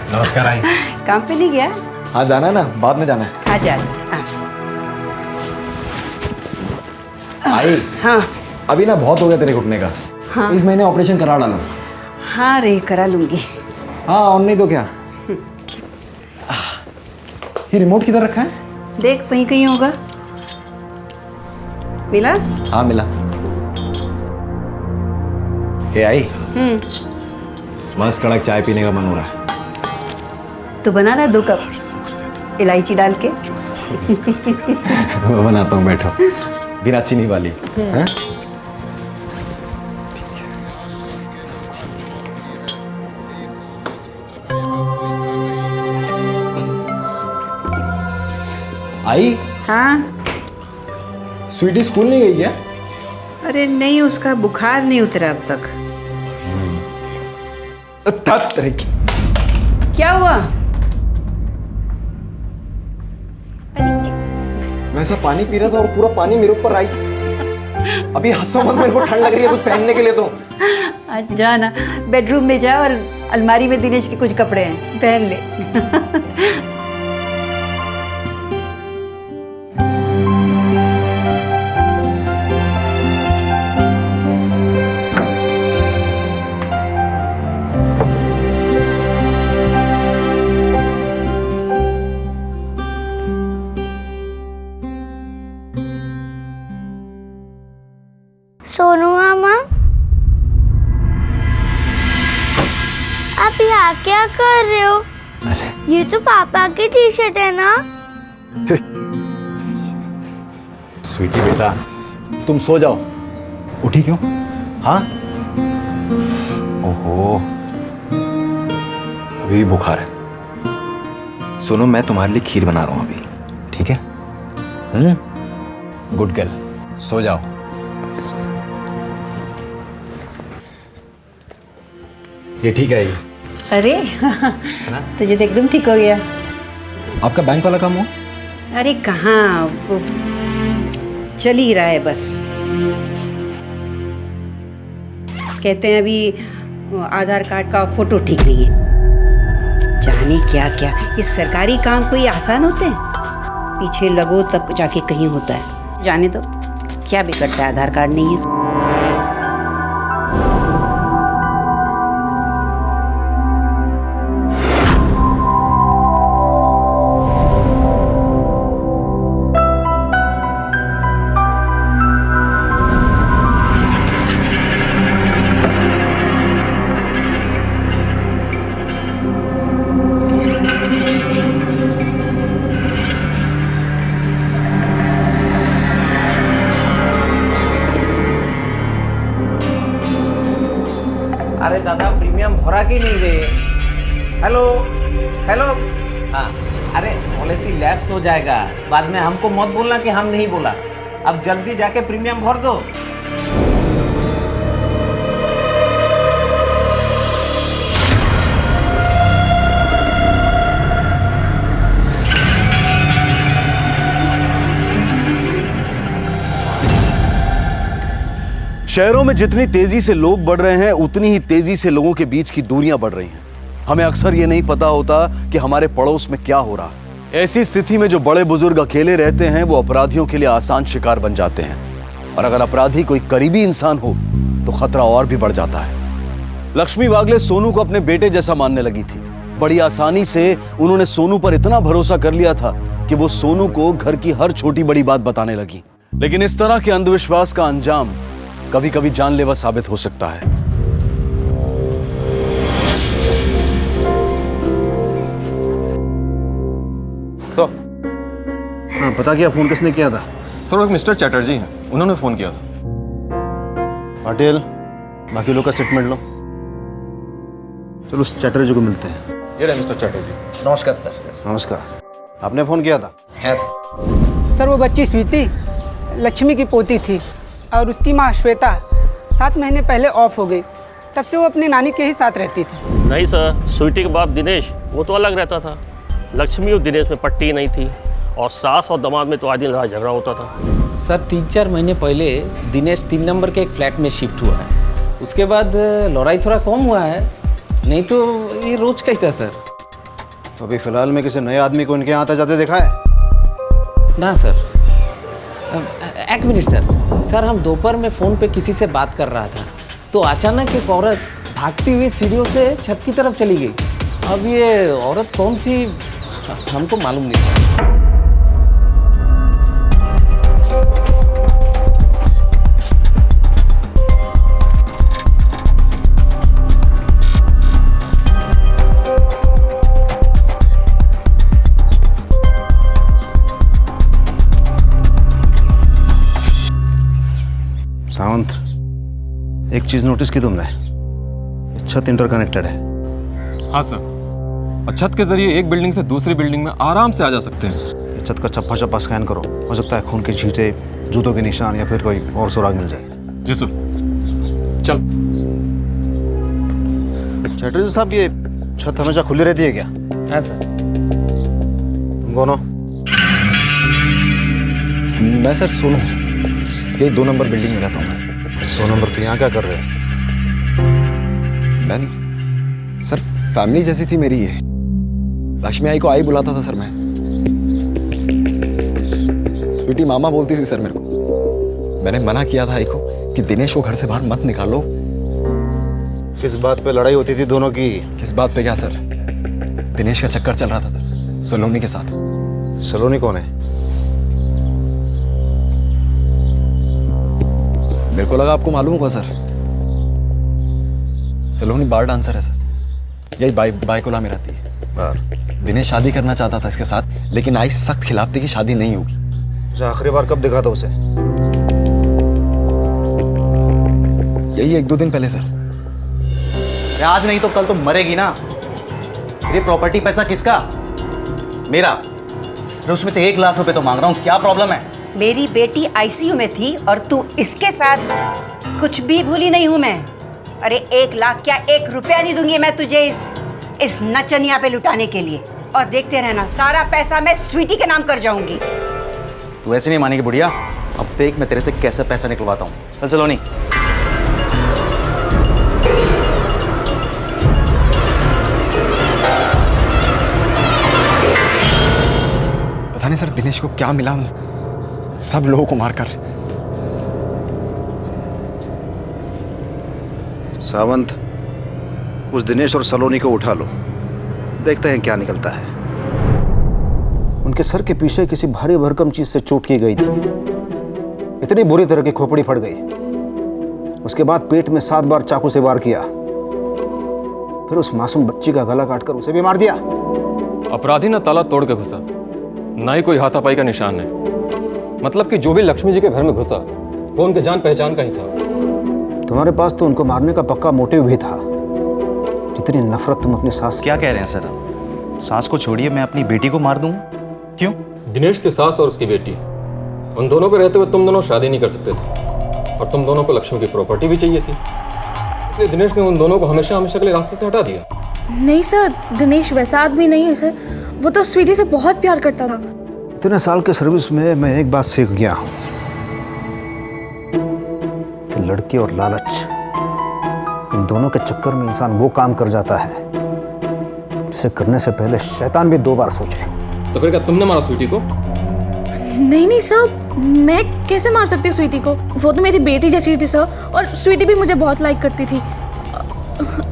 नमस्कार आई। काम पे नहीं गया? हाँ जाना है ना, बाद में जाना है। हाँ जा। आई हाँ अभी ना बहुत हो गया तेरे घुटने का। हाँ। इस महीने ऑपरेशन करा डालो। हाँ रे करा लूंगी। हाँ और नहीं तो क्या। ये रिमोट किधर रखा है? देख वहीं कहीं होगा। मिला? हाँ मिला। ये आई मस्त कड़क चाय पीने का मन हो रहा है। तो बना ना 2 कप इलायची डाल के। मैं बनाता हूँ, बैठो। बिना चीनी वाली। हैं? आई हाँ। स्वीटी स्कूल नहीं गई क्या? अरे नहीं, उसका बुखार नहीं उतरा अब तक। क्या हुआ? वैसा पानी पी रहा था और पूरा पानी मेरे ऊपर आई। अभी हंसो मत, मेरे को ठंड लग रही है कुछ पहनने के लिए। तो जा ना, बेडरूम में जा और अलमारी में दिनेश के कुछ कपड़े हैं, पहन ले। सोनू मामा, आप यहाँ क्या कर रहे हो? ये तो पापा की टी शर्ट है ना? स्वीटी बेटा तुम सो जाओ। उठी क्यों? हाँ ओहो अभी बुखार है। सुनो मैं तुम्हारे लिए खीर बना रहा हूँ अभी, ठीक है? गुड गर्ल, सो जाओ। ये ठीक है ये। अरे तुझे तो एकदम ठीक हो गया। आपका बैंक वाला काम हो? अरे कहाँ, वो चल ही रहा है बस। कहते हैं अभी आधार कार्ड का फोटो ठीक नहीं है। जाने क्या क्या, ये सरकारी काम कोई आसान होते हैं? पीछे लगो तब जाके कहीं होता है। जाने तो क्या बिगड़ता है, आधार कार्ड नहीं है तो। अरे दादा प्रीमियम भरा कि नहीं रे? Hello hello. हाँ अरे पॉलिसी लैप्स हो जाएगा, बाद में हमको मत बोलना कि हम नहीं बोला। अब जल्दी जाके प्रीमियम भर दो। शहरों में जितनी तेजी से लोग बढ़ रहे हैं उतनी ही तेजी से लोगों के बीच की दूरियां बढ़ रही हैं। हमें अक्सर ये नहीं पता होता कि हमारे पड़ोस में क्या हो रहा है। ऐसी स्थिति में जो बड़े बुजुर्ग अकेले रहते हैं वो अपराधियों के लिए आसान शिकार बन जाते हैं, और अगर अपराधी कोई करीबी इंसान हो तो खतरा और भी बढ़ जाता है। लक्ष्मी वागले सोनू को अपने बेटे जैसा मानने लगी थी। बड़ी आसानी से उन्होंने सोनू पर इतना भरोसा कर लिया था कि वो सोनू को घर की हर छोटी बड़ी बात बताने लगी। लेकिन इस तरह के अंधविश्वास का अंजाम कभी कभी जानलेवा साबित हो सकता है। सर हाँ पता क्या फोन किसने किया था? सर एक मिस्टर चैटर्जी हैं, उन्होंने फोन किया था। पाटिल बाकी लोग का स्टेटमेंट लो। चलो उस चैटर्जी को मिलते हैं। ये रहे मिस्टर चैटर्जी। नमस्कार सर। नमस्कार। आपने फोन किया था? है सर। सर वो बच्ची स्वीटी लक्ष्मी की पोती थी और उसकी माँ श्वेता 7 महीने पहले ऑफ हो गई। तब से वो अपनी नानी के ही साथ रहती थी। नहीं सर, स्वीटी के बाप दिनेश वो तो अलग रहता था। लक्ष्मी और दिनेश में पट्टी नहीं थी और सास और दामाद में तो आए दिन लड़ाई झगड़ा होता था। सर 3-4 महीने पहले दिनेश 3 नंबर के एक फ्लैट में शिफ्ट हुआ है। उसके बाद लड़ाई थोड़ा कम हुआ है, नहीं तो ये रोज का ही था सर। तो अभी फिलहाल में किसी नए आदमी को इनके यहाँ आते जाते देखा है? ना सर। एक मिनट सर। सर हम दोपहर में फ़ोन पे किसी से बात कर रहा था तो अचानक एक औरत भागती हुई सीढ़ियों से छत की तरफ चली गई। अब ये औरत कौन थी हमको मालूम नहीं था। सावंत, एक चीज नोटिस की तुमने? छत इंटरकनेक्टेड है। हाँ सर, और छत के जरिए एक बिल्डिंग से दूसरी बिल्डिंग में आराम से आ जा सकते हैं। ये छत का चप्पा चप्पा स्कैन करो, हो सकता है खून की छींटे, जूतों के निशान या फिर कोई और सुराग मिल जाए। जी सर। चल। चटर्जी साहब, ये छत हमेशा खुली रहती है क्या? हाँ सर। तुम कौन हो? मैं सर सोनू, यही 2 नंबर बिल्डिंग में रहता हूँ मैं। 2 नंबर तो यहाँ क्या कर रहे हो? मैं सर, फैमिली जैसी थी मेरी ये। लक्ष्मी आई को आई बुलाता था सर मैं। स्वीटी मामा बोलती थी सर मेरे को। मैंने मना किया था आई को कि दिनेश को घर से बाहर मत निकालो। किस बात पे लड़ाई होती थी दोनों की? किस बात पे क्या सर? दिनेश का चक्कर चल रहा था सर सलोनी के साथ। सलोनी कौन है? मेरे को लगा आपको मालूम होगा सर। सलोनी बार डांसर है सर, यही बाइकोला में रहती है। बार? दिनेश शादी करना चाहता था इसके साथ, लेकिन आई सख्त खिलाफ थी कि शादी नहीं होगी। अच्छा, आखिरी बार कब देखा था उसे? यही 1-2 दिन पहले सर। आज नहीं तो कल तो मरेगी ना। ये प्रॉपर्टी पैसा किसका? मेरा। अरे उसमें से 1 लाख रुपए तो मांग रहा हूँ, क्या प्रॉब्लम है? मेरी बेटी आईसीयू में थी और तू इसके साथ। कुछ भी भूली नहीं हूं मैं। अरे 1 लाख क्या, 1 रुपया नहीं दूंगी मैं तुझे इस नचनिया पे लुटाने के लिए। और देखते रहना, सारा पैसा मैं स्वीटी के नाम कर जाऊंगी। तू ऐसे नहीं मानेगी बुढ़िया। अब देख मैं तेरे से कैसे पैसा निकलवाता हूँ। चल सलोनी। पता नहीं सर दिनेश को क्या मिला, सब लोगों को मारकर। सावंत, उस दिनेश और सलोनी को उठा लो, देखते हैं क्या निकलता है। उनके सर के पीछे किसी भारी भरकम चीज से चोट की गई थी। इतनी बुरी तरह की खोपड़ी फट गई। उसके बाद पेट में 7 बार चाकू से वार किया। फिर उस मासूम बच्ची का गला काटकर उसे भी मार दिया। अपराधी ना ताला तोड़ के घुसा, ना ही कोई हाथापाई का निशान है। मतलब कि जो भी लक्ष्मी जी के घर में घुसा वो उनके जान पहचान का ही था। तुम्हारे पास तो उनको मारने का पक्का मोटिव भी था। जितनी नफरत तुम अपनी सास। क्या कह रहे हैं सर? सास को छोड़िए, मैं अपनी बेटी को मार दूँ? क्यों? दिनेश की सास और उसकी बेटी, उन दोनों को रहते हुए तुम दोनों शादी नहीं कर सकते थे और तुम दोनों को लक्ष्मी की प्रॉपर्टी भी चाहिए थी। इसलिए दिनेश ने उन दोनों को हमेशा हमेशा के लिए रास्ते से हटा दिया। नहीं सर, दिनेश वैसा आदमी नहीं है सर। वो तो स्वीटी से बहुत प्यार करता था। इतने साल के सर्विस में मैं एक बात सीख गया हूं कि लड़की और लालच, इन दोनों के चक्कर में इंसान वो काम कर जाता है जिसे करने से पहले शैतान भी 2 बार सोचे। तो फिर क्या तुमने मारा स्वीटी को? नहीं नहीं सर, मैं कैसे मार सकती हूँ स्वीटी को? वो तो मेरी बेटी जैसी थी सर, और स्वीटी भी मुझे बहुत लाइक करती थी।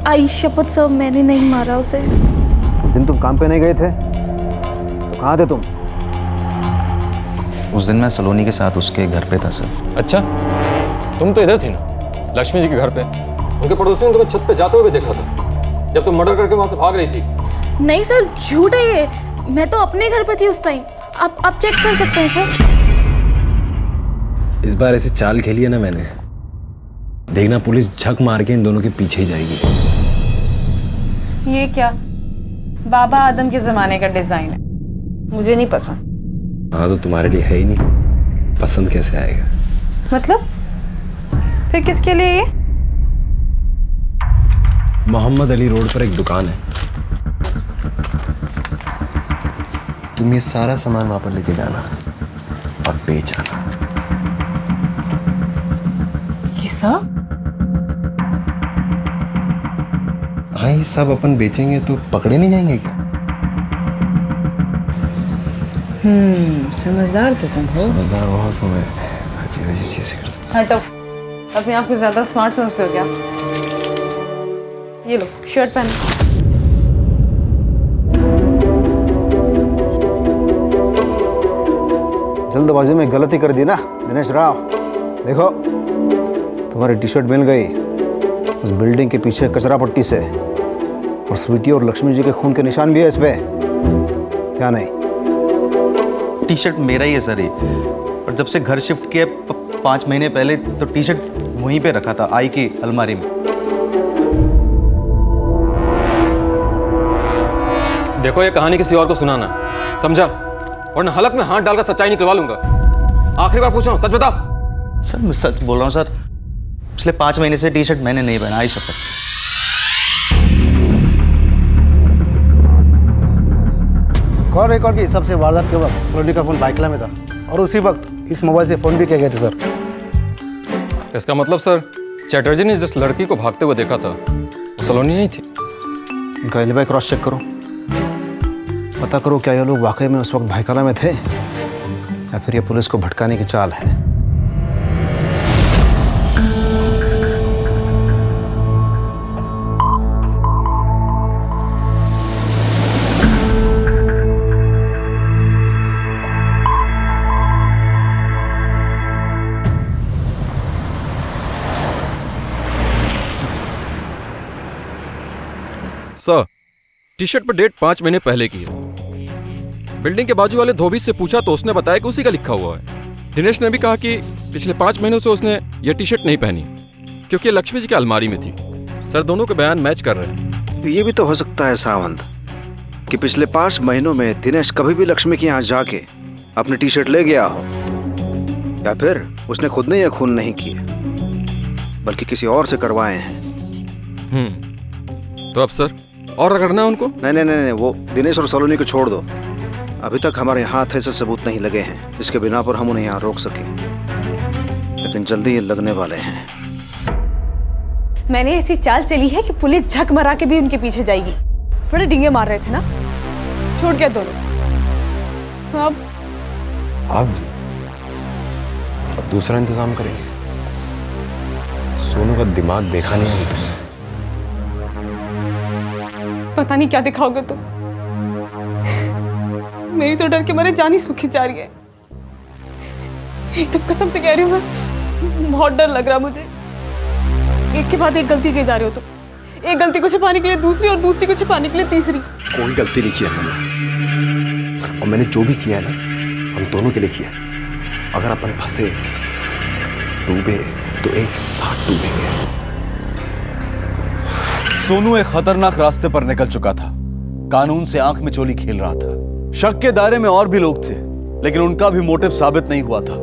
आई शपथ सर, मैंने नहीं मारा उसे। उस दिन तुम काम पे नहीं गए थे तो कहाँ थे तुम? उस दिन मैं सलोनी के साथ उसके घर पे था सर। अच्छा, तुम तो इधर थी ना, लक्ष्मी जी के घर पे। उनके पड़ोसी ने तुम्हें छत पे जाते हुए देखा था जब तुम मर्डर करके वहां से भाग रही थी। नहीं सर, झूठ है ये। मैं तो अपने घर पे थी उस टाइम। आप चेक कर सकते हैं सर। इस बार ऐसी चाल खेली है ना मैंने, देखना पुलिस झक मार के इन दोनों के पीछे ही जाएगी। ये क्या बाबा आदम के जमाने का डिजाइन है, मुझे नहीं पसंद। हाँ तो तुम्हारे लिए है ही नहीं, पसंद कैसे आएगा? मतलब फिर किसके लिए ये? मोहम्मद अली रोड पर एक दुकान है, तुम ये सारा सामान वहां पर लेके जाना और बेच आना। ये सब? हाँ, ये सब अपन बेचेंगे तो पकड़े नहीं जाएंगे क्या? समझदार तो तुम हो। समझदार बहुत हूँ मैं, अजीब अजीब चीजें करता हटो, अपने आप को ज्यादा स्मार्ट समझते हो क्या? ये लो शर्ट पहनो। जल्दबाजी में गलती कर दी ना दिनेश राव। देखो तुम्हारी टी शर्ट मिल गई उस बिल्डिंग के पीछे कचरा पट्टी से, और स्वीटी और लक्ष्मी जी के खून के निशान भी है इस पे। क्या नहीं? टी शर्ट मेरा ही है सर ये, और जब से घर शिफ्ट किया 5 महीने पहले तो टी शर्ट वहीं पे रखा था आई की अलमारी में। देखो ये कहानी किसी और को सुनाना, समझा? वरना हलक में हाथ डालकर सच्चाई निकलवा लूंगा। आखिरी बार पूछ रहा हूँ, सच बताओ। सर मैं सच बोल रहा हूँ सर, पिछले 5 महीने से टी शर्ट मैंने नहीं पहना, आई शपथ। कॉल रिकॉर्ड की सबसे वारदात के वक्त सलोनी का फोन बाइकला में था, और उसी वक्त इस मोबाइल से फोन भी किए गए थे सर। इसका मतलब सर चैटर्जी ने जिस लड़की को भागते हुए देखा था वो सलोनी नहीं थी। उनका एलिबाई क्रॉस चेक करो, पता करो क्या ये लोग वाकई में उस वक्त भाईकाला में थे या फिर ये पुलिस को भटकाने की चाल है। सर टी शर्ट पर डेट 5 महीने पहले की है। बिल्डिंग के बाजू वाले धोबी से पूछा तो उसने बताया कि उसी का लिखा हुआ है। दिनेश ने भी कहा कि पिछले 5 महीनों से उसने ये टी शर्ट नहीं पहनी क्योंकि लक्ष्मी जी की अलमारी में थी। सर दोनों के बयान मैच कर रहे हैं। ये भी तो हो सकता है सावंत कि पिछले 5 महीनों में दिनेश कभी भी लक्ष्मी के यहाँ जाके अपनी टी शर्ट ले गया हो, या फिर उसने खुद ने यह खून नहीं किए बल्कि किसी और से करवाए हैं। तो अब सर और रगड़ना है उनको? नहीं, वो दिनेश और सलोनी को छोड़ दो। अभी तक हमारे हाथ ऐसे सबूत नहीं लगे हैं जिसके बिना पर हम उन्हें यहाँ रोक सके, लेकिन जल्दी ये लगने वाले हैं। मैंने ऐसी चाल चली है कि पुलिस झक मरा के भी उनके पीछे जाएगी। थोड़े डींगे मार रहे थे ना, छोड़ के दोनों। अब दूसरा इंतजाम करेंगे। सोनू का दिमाग देखा नहीं है तुमने। पता नहीं क्या दिखाओगे तुम। मेरी तो डर के मारे जान ही सूखी जा रही है। एकदम कसम से कह रही हूँ मैं, बहुत डर लग रहा मुझे। एक के बाद एक गलती किए जा रहे हो तुम। एक गलती को छिपाने के लिए दूसरी, और दूसरी को छिपाने के लिए तीसरी। कोई गलती नहीं किया मैंने, और मैंने जो भी किया ना हम दोनों के लिए किया। अगर अपन फंसे डूबे तो एक साथ डूबेंगे। सोनू एक खतरनाक रास्ते पर निकल चुका था। कानून से आंख में चोली खेल रहा था। शक के दायरे में और भी लोग थे, लेकिन उनका भी मोटिव साबित नहीं हुआ था।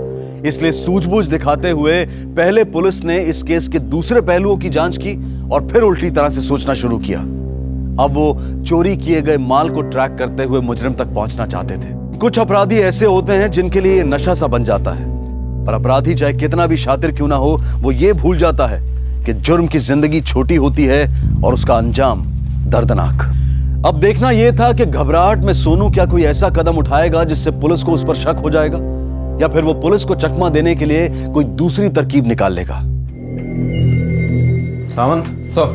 इसलिए सूझबूझ दिखाते हुए पहले पुलिस ने इस केस के दूसरे पहलुओं की जांच की और फिर उल्टी तरह से सोचना शुरू किया। अब वो चोरी किए गए माल को ट्रैक करते हुए मुजरिम तक पहुंचना चाहते थे। कुछ अपराधी ऐसे होते हैं जिनके लिए ये नशा सा बन जाता है, पर अपराधी चाहे कितना भी शातिर क्यों ना हो, वो ये भूल जाता है कि जुर्म की जिंदगी छोटी होती है और उसका अंजाम दर्दनाक। अब देखना यह था कि घबराहट में सोनू क्या कोई ऐसा कदम उठाएगा जिससे पुलिस को उस पर शक हो जाएगा, या फिर वो पुलिस को चकमा देने के लिए कोई दूसरी तरकीब निकाल लेगा। सावंत सर,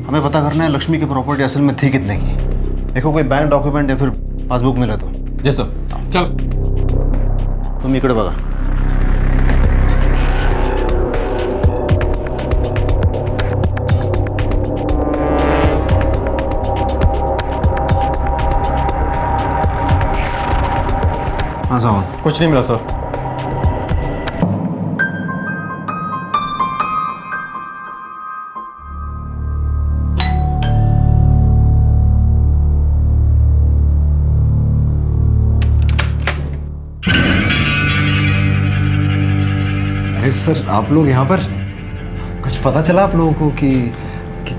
हमें पता करना है लक्ष्मी की प्रॉपर्टी असल में थी कितने की। देखो कोई बैंक डॉक्यूमेंट या फिर पासबुक मिला तो। जी सर। चल तुम इकडे बघा। हाँ सावंत, कुछ नहीं मिला सर। अरे सर, आप लोग यहाँ पर? कुछ पता चला आप लोगों को कि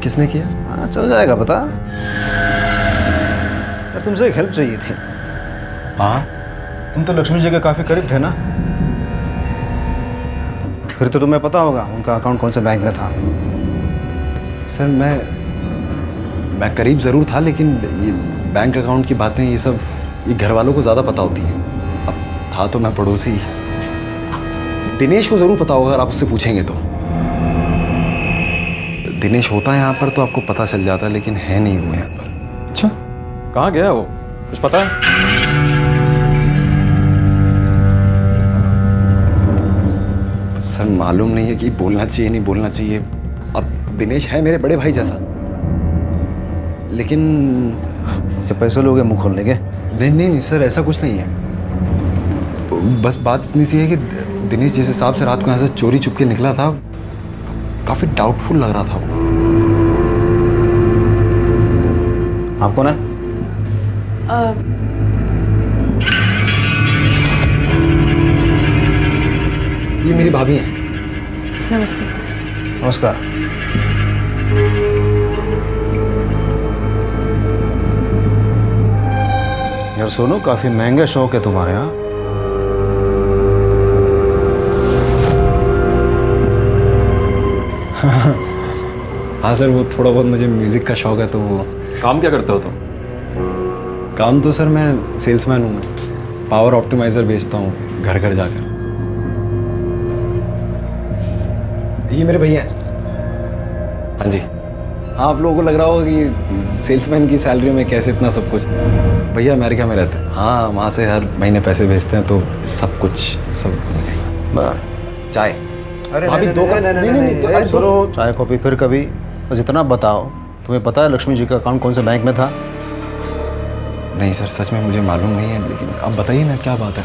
किसने किया? हाँ चल जाएगा पता। यार तुमसे एक हेल्प चाहिए थी। हाँ? तुम तो लक्ष्मी जी के काफी करीब थे ना, फिर तो तुम्हें पता होगा उनका अकाउंट कौन से बैंक में था। सर मैं करीब ज़रूर था, लेकिन ये बैंक अकाउंट की बातें ये सब ये घर वालों को ज़्यादा पता होती है। अब था तो मैं पड़ोसी। दिनेश को ज़रूर पता होगा अगर आप उससे पूछेंगे तो। दिनेश होता है यहाँ पर तो आपको पता चल जाता, लेकिन है नहीं वो यहाँ पर। अच्छा, कहाँ गया वो, कुछ पता है? सर मालूम नहीं है कि बोलना चाहिए नहीं बोलना चाहिए। अब दिनेश है मेरे बड़े भाई जैसा, लेकिन पैसे लोगे मुंह खोलने के? नहीं सर, ऐसा कुछ नहीं है। बस बात इतनी सी है कि दिनेश जिस हिसाब से रात को यहाँ से चोरी चुप के निकला था, काफी डाउटफुल लग रहा था वो। आप कौन है? ये मेरी भाभी है। नमस्ते। नमस्कार। यार सोनू, काफी महंगा शौक है तुम्हारे यहाँ। हाँ सर, वो थोड़ा बहुत मुझे म्यूजिक का शौक है तो वो। काम क्या करते हो तुम? काम तो सर मैं सेल्समैन हूँ। मैं पावर ऑप्टिमाइजर बेचता हूँ घर घर जाकर। ये मेरे भैया हैं। हाँ जी। हाँ, आप लोगों को लग रहा होगा कि सेल्समैन की सैलरी में कैसे इतना सब कुछ। भैया अमेरिका में रहते हैं। हाँ, वहाँ से हर महीने पैसे भेजते हैं तो सब कुछ सब चाय। अरे भाभी, दो कप। नहीं, सुनो, चाय कॉफी फिर कभी। बस इतना बताओ, तुम्हें पता है लक्ष्मी जी का अकाउंट कौन से बैंक में था? नहीं सर, सच में मुझे मालूम नहीं है, लेकिन अब बताइए ना क्या बात है।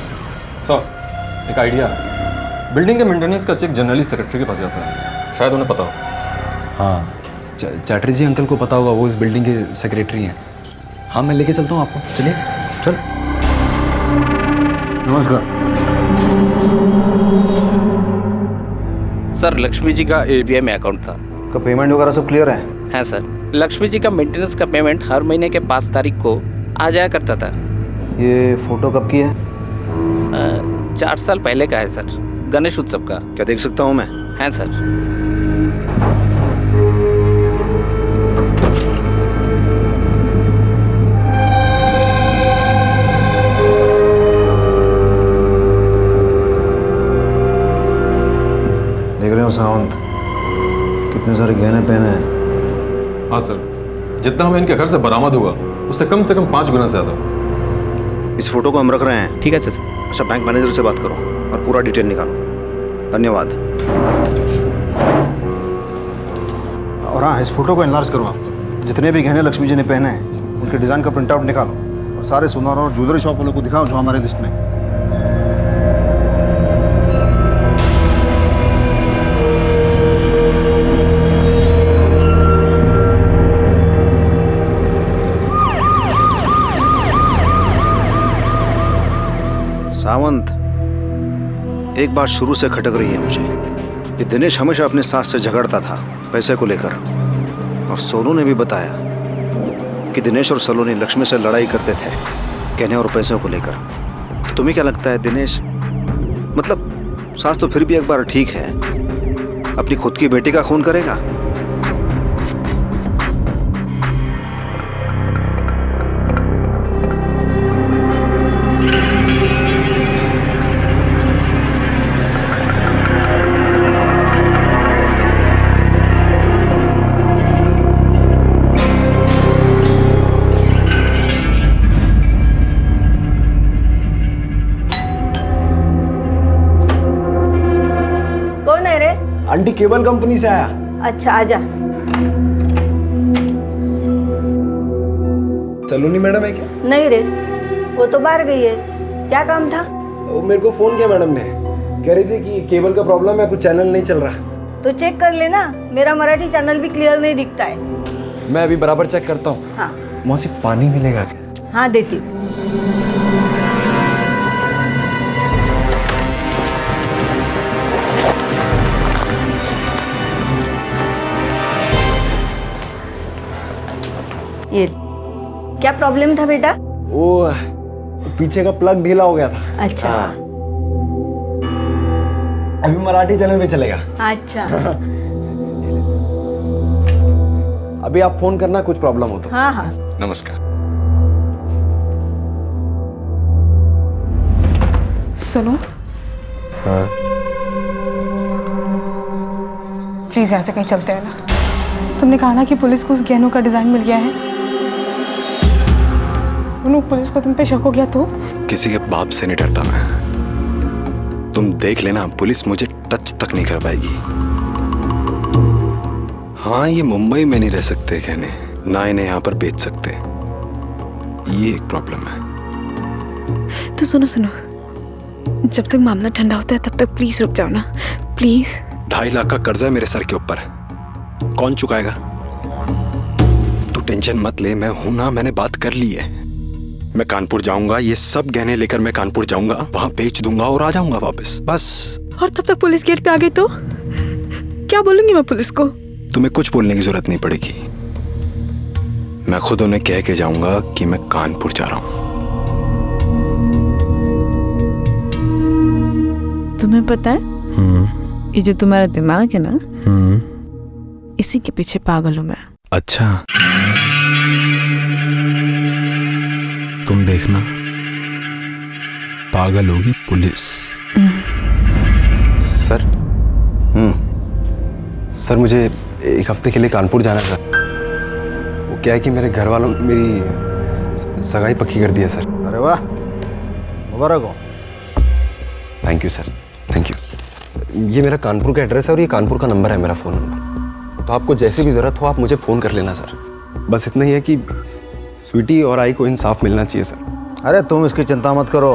सर, एक आइडिया है। बिल्डिंग के मेंटेनेंस का चेक जनरली सेक्रेटरी के पास जाता है, शायद उन्हें पता हो। हाँ, चैटर्जी अंकल को पता होगा, वो इस बिल्डिंग के सेक्रेटरी हैं। हाँ, मैं लेके चलता हूँ आपको। चलिए। चल। नमस्कार सर, लक्ष्मी जी का एसबीआई में अकाउंट था। का पेमेंट वगैरह सब क्लियर है? हाँ सर, लक्ष्मी जी का मेंटेनेंस का पेमेंट हर महीने के 5 तारीख को आ जाया करता था। ये फोटो कब की है? 4 साल पहले का है सर, गणेश उत्सव का। क्या देख सकता हूँ मैं? हाँ सर। देख रहे हो सावंत, कितने सारे गहने पहने हैं। हाँ सर, जितना हमें इनके घर से बरामद हुआ उससे कम 5 गुना ज्यादा। इस फोटो को हम रख रहे हैं। ठीक है सर। अच्छा, बैंक मैनेजर से बात करो और पूरा डिटेल निकालो। धन्यवाद। और हाँ, इस फोटो को एनलार्ज करो आप। जितने भी गहने लक्ष्मी जी ने पहने हैं उनके डिज़ाइन का प्रिंट आउट निकालो और सारे सुनार और ज्वेलरी शॉप वालों को दिखाओ जो हमारे लिस्ट में है। सावंत, एक बात शुरू से खटक रही है मुझे कि दिनेश हमेशा अपने सास से झगड़ता था पैसे को लेकर, और सोनू ने भी बताया कि दिनेश और सलोनी लक्ष्मी से लड़ाई करते थे गहने और पैसों को लेकर। तो तुम्हें क्या लगता है दिनेश, मतलब सास तो फिर भी एक बार ठीक है, अपनी खुद की बेटी का खून करेगा? आंटी केबल कंपनी से आया। अच्छा, आजा। सलोनी मैडम है क्या? नहीं रे, वो तो बाहर गई है। क्या काम था? वो मेरे को फोन किया मैडम ने, कह रही थी कि केबल का प्रॉब्लम है, कुछ चैनल नहीं चल रहा। तो चेक कर लेना, मेरा मराठी चैनल भी क्लियर नहीं दिखता है। मैं अभी बराबर चेक करता हूँ। हाँ। मौसी, पानी मिलेगा क्या? हाँ, देती हूँ। ये क्या प्रॉब्लम था बेटा? वो पीछे का प्लग ढीला हो गया था। अच्छा। अभी मराठी चैनल पे चलेगा। अच्छा। अभी आप फोन करना कुछ प्रॉब्लम हो तो। हाँ हाँ। नमस्कार। सुनो हाँ। प्लीज यहाँ से कहीं चलते हैं ना। तुमने कहा ना कि पुलिस को उस गहनों का डिजाइन मिल गया है। सुनो, पुलिस को तुम पे शक हो गया तो? किसी के बाप से नहीं डरता मैं। तुम देख लेना, पुलिस मुझे टच तक नहीं कर पाएगी। हाँ, ये मुंबई में नहीं रह सकते गहने, ना इन्हें यहाँ पर बेच सकते, ये एक प्रॉब्लम है। तो सुनो सुनो, जब तक मामला ठंडा होता है तब तक प्लीज रुक जाओ ना, प्लीज। 2.5 लाख का कर्जा है मेरे सर के ऊपर, कौन चुकाएगा? तू टेंशन मत ले, मैं हूं ना, मैंने बात कर ली है। मैं कानपुर जाऊंगा, ये सब गहने लेकर मैं कानपुर जाऊंगा, वहां बेच दूंगा और आ जाऊंगा वापस, बस। और तब तक पुलिस गेट पे आ गई तो क्या बोलूंगी मैं पुलिस को? तुम्हें कुछ बोलने की जरूरत नहीं पड़ेगी, मैं खुद उन्हें कह के जाऊंगा कि मैं कानपुर जा रहा हूं। तुम्हें पता है ये जो तुम्हारा दिमाग है ना, इसी के पीछे पागल हूं मैं। अच्छा, तुम देखना, पागल होगी पुलिस। सर, सर मुझे 1 हफ्ते के लिए कानपुर जाना था। वो क्या है कि मेरे घर वालों ने मेरी सगाई पक्की कर दी है सर। अरे वाह, मुबारक हो। Thank you sir, thank you. ये मेरा कानपुर का एड्रेस है और ये कानपुर का नंबर है, मेरा फ़ोन नंबर। तो आपको जैसे भी ज़रूरत हो आप मुझे फ़ोन कर लेना सर। बस इतना ही है कि स्वीटी और आई को इंसाफ मिलना चाहिए सर। अरे तुम इसकी चिंता मत करो,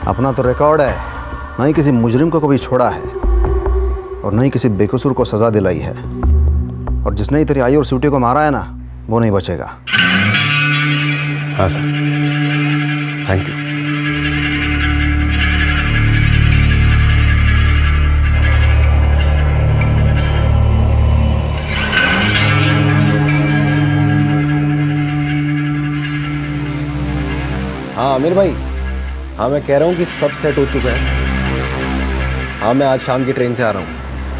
अपना तो रिकॉर्ड है, ना ही किसी मुजरिम को कभी छोड़ा है और न ही किसी बेकसूर को सजा दिलाई है। और जिसने ही तेरी आई और स्वीटी को मारा है ना, वो नहीं बचेगा। हाँ सर, थैंक यू। हाँ आमिर भाई, हाँ मैं कह रहा हूँ कि सब सेट हो चुका है। हाँ मैं आज शाम की ट्रेन से आ रहा हूँ।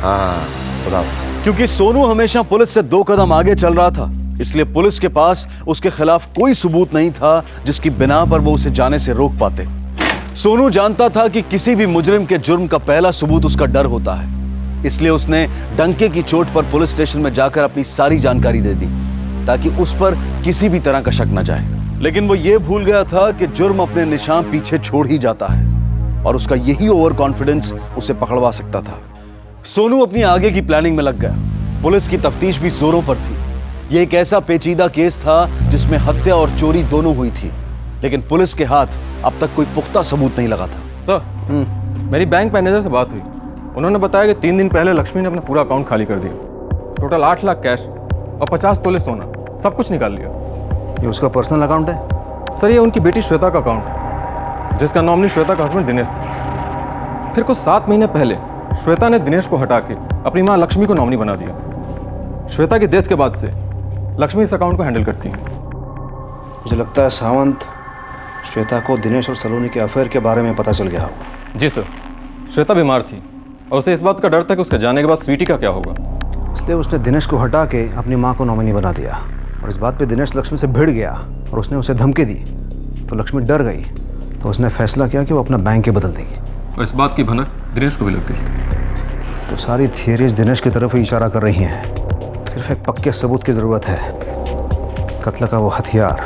हाँ, खुदा हाफिज़। क्योंकि सोनू हमेशा पुलिस से 2 कदम आगे चल रहा था, इसलिए पुलिस के पास उसके खिलाफ कोई सबूत नहीं था जिसकी बिना पर वो उसे जाने से रोक पाते। सोनू जानता था कि किसी भी मुजरिम के जुर्म का पहला सबूत उसका डर होता है, इसलिए उसने डंके की चोट पर पुलिस स्टेशन में जाकर अपनी सारी जानकारी दे दी ताकि उस पर किसी भी तरह का शक न जाए। लेकिन वो ये भूल गया था कि जुर्म अपने निशान पीछे छोड़ ही जाता है और उसका यही ओवर कॉन्फिडेंस उसे पकड़वा सकता था। सोनू अपनी आगे की प्लानिंग में लग गया। पुलिस की तफ्तीश भी जोरों पर थी। ये एक ऐसा पेचीदा केस था जिसमें हत्या और चोरी दोनों हुई थी, लेकिन पुलिस के हाथ अब तक कोई पुख्ता सबूत नहीं लगा था। सर, मेरी बैंक मैनेजर से बात हुई। उन्होंने बताया कि 3 दिन पहले लक्ष्मी ने अपना पूरा अकाउंट खाली कर दिया। टोटल 8 लाख कैश और 50 तोले सोना, सब कुछ निकाल लिया। ये उसका पर्सनल अकाउंट है? सर, ये उनकी बेटी श्वेता का अकाउंट है, जिसका नॉमिनी श्वेता का हस्बैंड दिनेश था। फिर कुछ 7 महीने पहले श्वेता ने दिनेश को हटा के अपनी माँ लक्ष्मी को नॉमिनी बना दिया। श्वेता की डेथ के बाद से लक्ष्मी इस अकाउंट को हैंडल करती है। मुझे लगता है सावंत, श्वेता को दिनेश और सलोनी के अफेयर के बारे में पता चल गया हो। जी सर, श्वेता बीमार थी और उसे इस बात का डर था कि उसके जाने के बाद स्वीटी का क्या होगा, इसलिए उसने दिनेश को हटा के अपनी माँ को नॉमिनी बना दिया। और इस बात पे दिनेश लक्ष्मी से भिड़ गया और उसने उसे धमकी दी, तो लक्ष्मी डर गई, तो उसने फैसला किया कि वो अपना बैंक ही बदल देगी। और इस बात की भनक दिनेश को भी लग गई। तो सारी थियरीज दिनेश की तरफ ही इशारा कर रही हैं। सिर्फ एक पक्के सबूत की ज़रूरत है, कत्ल का वो हथियार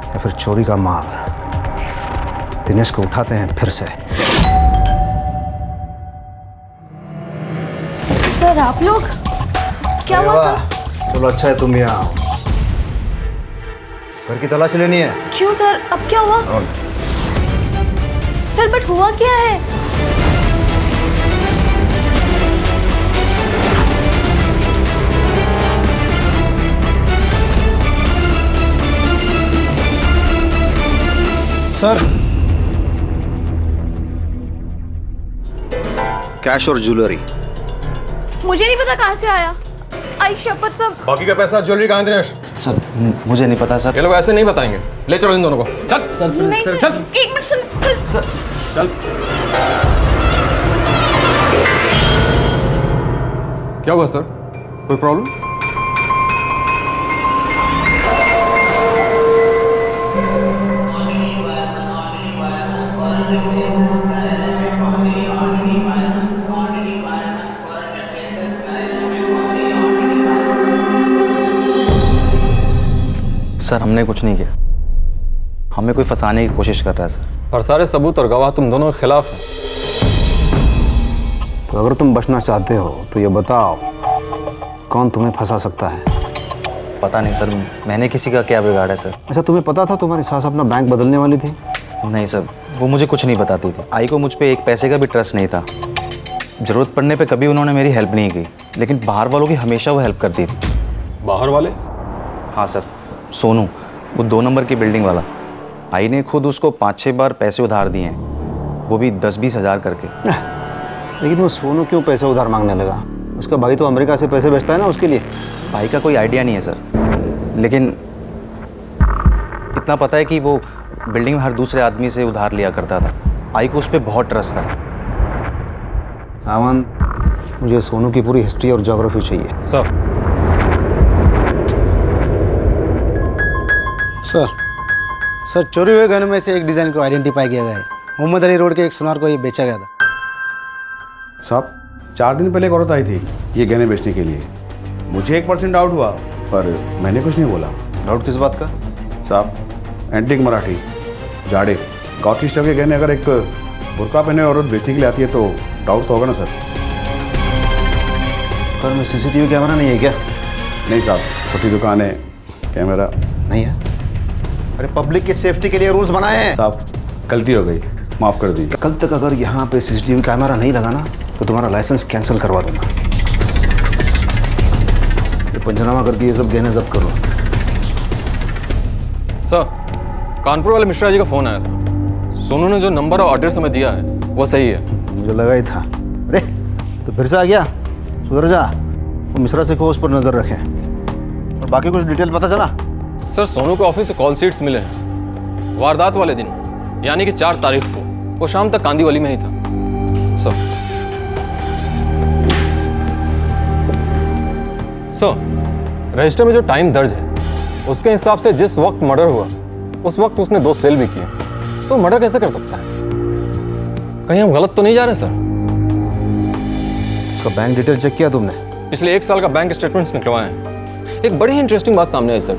या फिर चोरी का माल। दिनेश को उठाते हैं फिर से। सर आप लोग, क्या हुआ सर? चलो अच्छा है तुम यहाँ आओ, घर की तलाशी लेनी है। क्यों सर, अब क्या हुआ? सर बट हुआ क्या है? सर, कैश और ज्वेलरी। मुझे नहीं पता कहाँ से आया। आई शपथ सब। बाकी का पैसा ज्वेलरी कहाँ है दिनेश? सर मुझे नहीं पता सर। ये लोग ऐसे नहीं बताएंगे। ले चलो इन दोनों को। चल सर, नहीं सर, चल। 1 मिनट सर। सर चल। क्या हुआ सर, कोई प्रॉब्लम? हमने कुछ नहीं किया, हमें कोई फंसाने की कोशिश कर रहा है सर। और सारे सबूत और गवाह तुम दोनों के खिलाफ हैं। तो अगर तुम बचना चाहते हो तो ये बताओ, कौन तुम्हें फंसा सकता है? पता नहीं सर, मैंने किसी का क्या बिगाड़ा है सर। अच्छा, तुम्हें पता था तुम्हारी सास अपना बैंक बदलने वाली थी? नहीं सर, वो मुझे कुछ नहीं बताती थी। आई को मुझ पे एक पैसे का भी ट्रस्ट नहीं था। ज़रूरत पड़ने पे कभी उन्होंने मेरी हेल्प नहीं की, लेकिन बाहर वालों की हमेशा वो हेल्प करती थी। बाहर वाले? हाँ सर, सोनू, वो 2 नंबर की बिल्डिंग वाला। आई ने खुद उसको 5-6 बार पैसे उधार दिए हैं, वो भी 10-20 हज़ार करके। लेकिन वो सोनू क्यों पैसे उधार मांगने लगा? उसका भाई तो अमेरिका से पैसे भेजता है ना उसके लिए। भाई का कोई आइडिया नहीं है सर, लेकिन इतना पता है कि वो बिल्डिंग में हर दूसरे आदमी से उधार लिया करता था। आई को उस पर बहुत ट्रस्ट था। सावंत, मुझे सोनू की पूरी हिस्ट्री और ज्योग्राफी चाहिए। सर चोरी हुए गहनों में से एक डिज़ाइन को आइडेंटिफाई किया गया है। मोहम्मद अली रोड के एक सुनार को ये बेचा गया था। साहब, 4 दिन पहले एक औरत आई थी ये गहने बेचने के लिए। मुझे 1% डाउट हुआ, पर मैंने कुछ नहीं बोला। डाउट किस बात का? साहब, एंटीक मराठी जाड़े गौठी स्टफ के गहने अगर एक बुर्का पहने औरत बेचने के लिए आती है तो डाउट तो होगा ना सर। घर में CCTV कैमरा नहीं है क्या? नहीं साहब, छोटी दुकान है, कैमरा नहीं है। अरे पब्लिक की सेफ्टी के लिए रूल्स बनाए हैं। साहब, गलती हो गई, माफ़ कर दीजिए। कल तक अगर यहाँ पे CCTV कैमरा नहीं लगा ना तो तुम्हारा लाइसेंस कैंसिल करवा दूंगा। ये पंचनामा करके ये सब गहने जब्त करो। सर, कानपुर वाले मिश्रा जी का फ़ोन आया था। सोनू ने जो नंबर और एड्रेस हमें दिया है वो सही है। मुझे लगा ही था। अरे तो फिर से आ गया, सुधर जा। वो मिश्रा से को उस पर नज़र रखें। और बाकी कुछ डिटेल पता चला? सर, सोनू को ऑफिस से कॉल शीट्स मिले हैं। वारदात वाले दिन यानी कि 4 तारीख को वो शाम तक कांदीवली में ही था। सर, रजिस्टर में जो टाइम दर्ज है उसके हिसाब से जिस वक्त मर्डर हुआ उस वक्त उसने 2 सेल भी किए, तो मर्डर कैसे कर सकता है? कहीं हम गलत तो नहीं जा रहे सर? उसका बैंक डिटेल चेक किया तुमने? पिछले 1 साल का बैंक स्टेटमेंट्स निकलवाए हैं। एक बड़ी ही इंटरेस्टिंग बात सामने आई सर।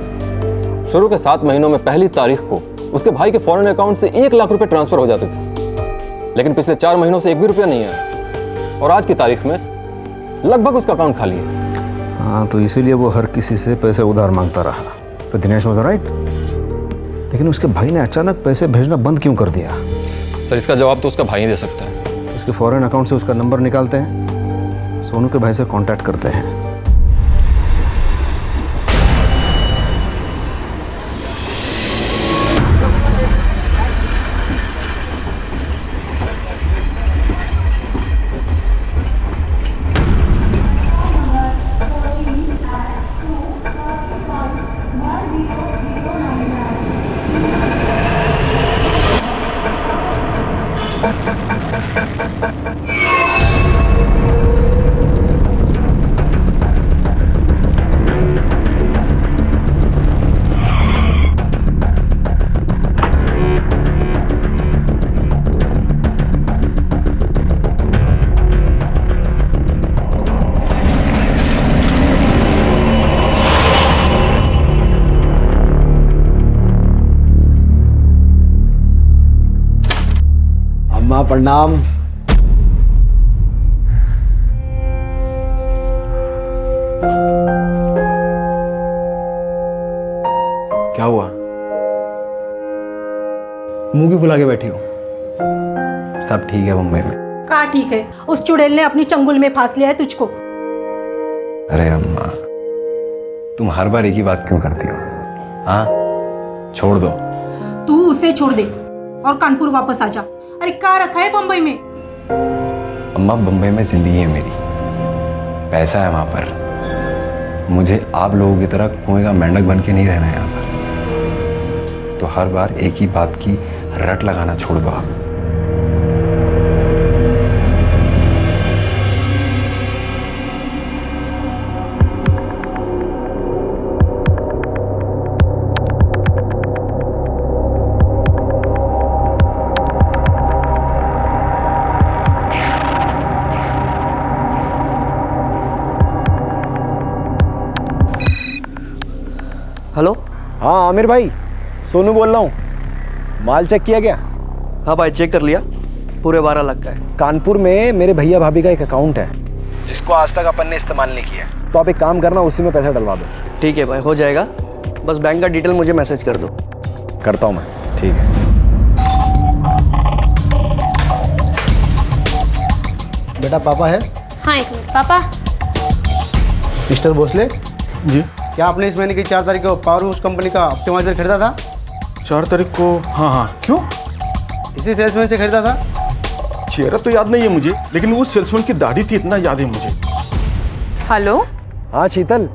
शुरू के 7 महीनों में पहली तारीख को उसके भाई के फॉरेन अकाउंट से 1 लाख रुपए ट्रांसफर हो जाते थे, लेकिन पिछले 4 महीनों से 1 भी रुपया नहीं आया। और आज की तारीख में लगभग उसका अकाउंट खाली है। हाँ, तो इसीलिए वो हर किसी से पैसे उधार मांगता रहा। तो दिनेश वाज राइट। लेकिन उसके भाई ने अचानक पैसे भेजना बंद क्यों कर दिया? सर, इसका जवाब तो उसका भाई ही दे सकता है। उसके फॉरेन अकाउंट से उसका नंबर निकालते हैं, सोनू के भाई से कांटेक्ट करते हैं। अम्मा प्रणाम। क्या हुआ? मुंह क्यों फुला के बैठी हो? सब ठीक है मुंबई में। कहा ठीक है? उस चुड़ैल ने अपनी चंगुल में फांस लिया है तुझको। अरे अम्मा, तुम हर बार एक ही बात क्यों करती हो? हाँ, छोड़ दो। तू उसे छोड़ दे और कानपुर वापस आ जा। अरे क्या रखा है बम्बई में? अम्मा, बम्बई में जिंदगी है मेरी, पैसा है वहां पर। मुझे आप लोगों की तरह कुएं का मेंढक बन के नहीं रहना है यहाँ पर। तो हर बार एक ही बात की रट लगाना छोड़ दो आप। हेलो। हाँ हाँ आमिर भाई, सोनू बोल रहा हूँ। माल चेक किया क्या? हाँ भाई, चेक कर लिया, पूरे 12 लाख का है। कानपुर में मेरे भैया भाभी का एक अकाउंट है जिसको आज तक अपन ने इस्तेमाल नहीं किया, तो आप एक काम करना, उसी में पैसा डलवा दो। ठीक है भाई, हो जाएगा, बस बैंक का डिटेल मुझे मैसेज कर दो। करता हूँ मैं, ठीक है। बेटा पापा है? हाँ एक मिनट पापा। मिस्टर भोसले जी, क्या आपने इस महीने की 4 तारीख को पावर हाउस कंपनी का ऑप्टिमाइजर खरीदा था? 4 तारीख को? हाँ हाँ, क्यों? इसी सेल्समैन से खरीदा था। चेहरा तो याद नहीं है मुझे, लेकिन वो सेल्समैन की दाढ़ी थी, इतना याद है मुझे। हेलो, हाँ शीतल,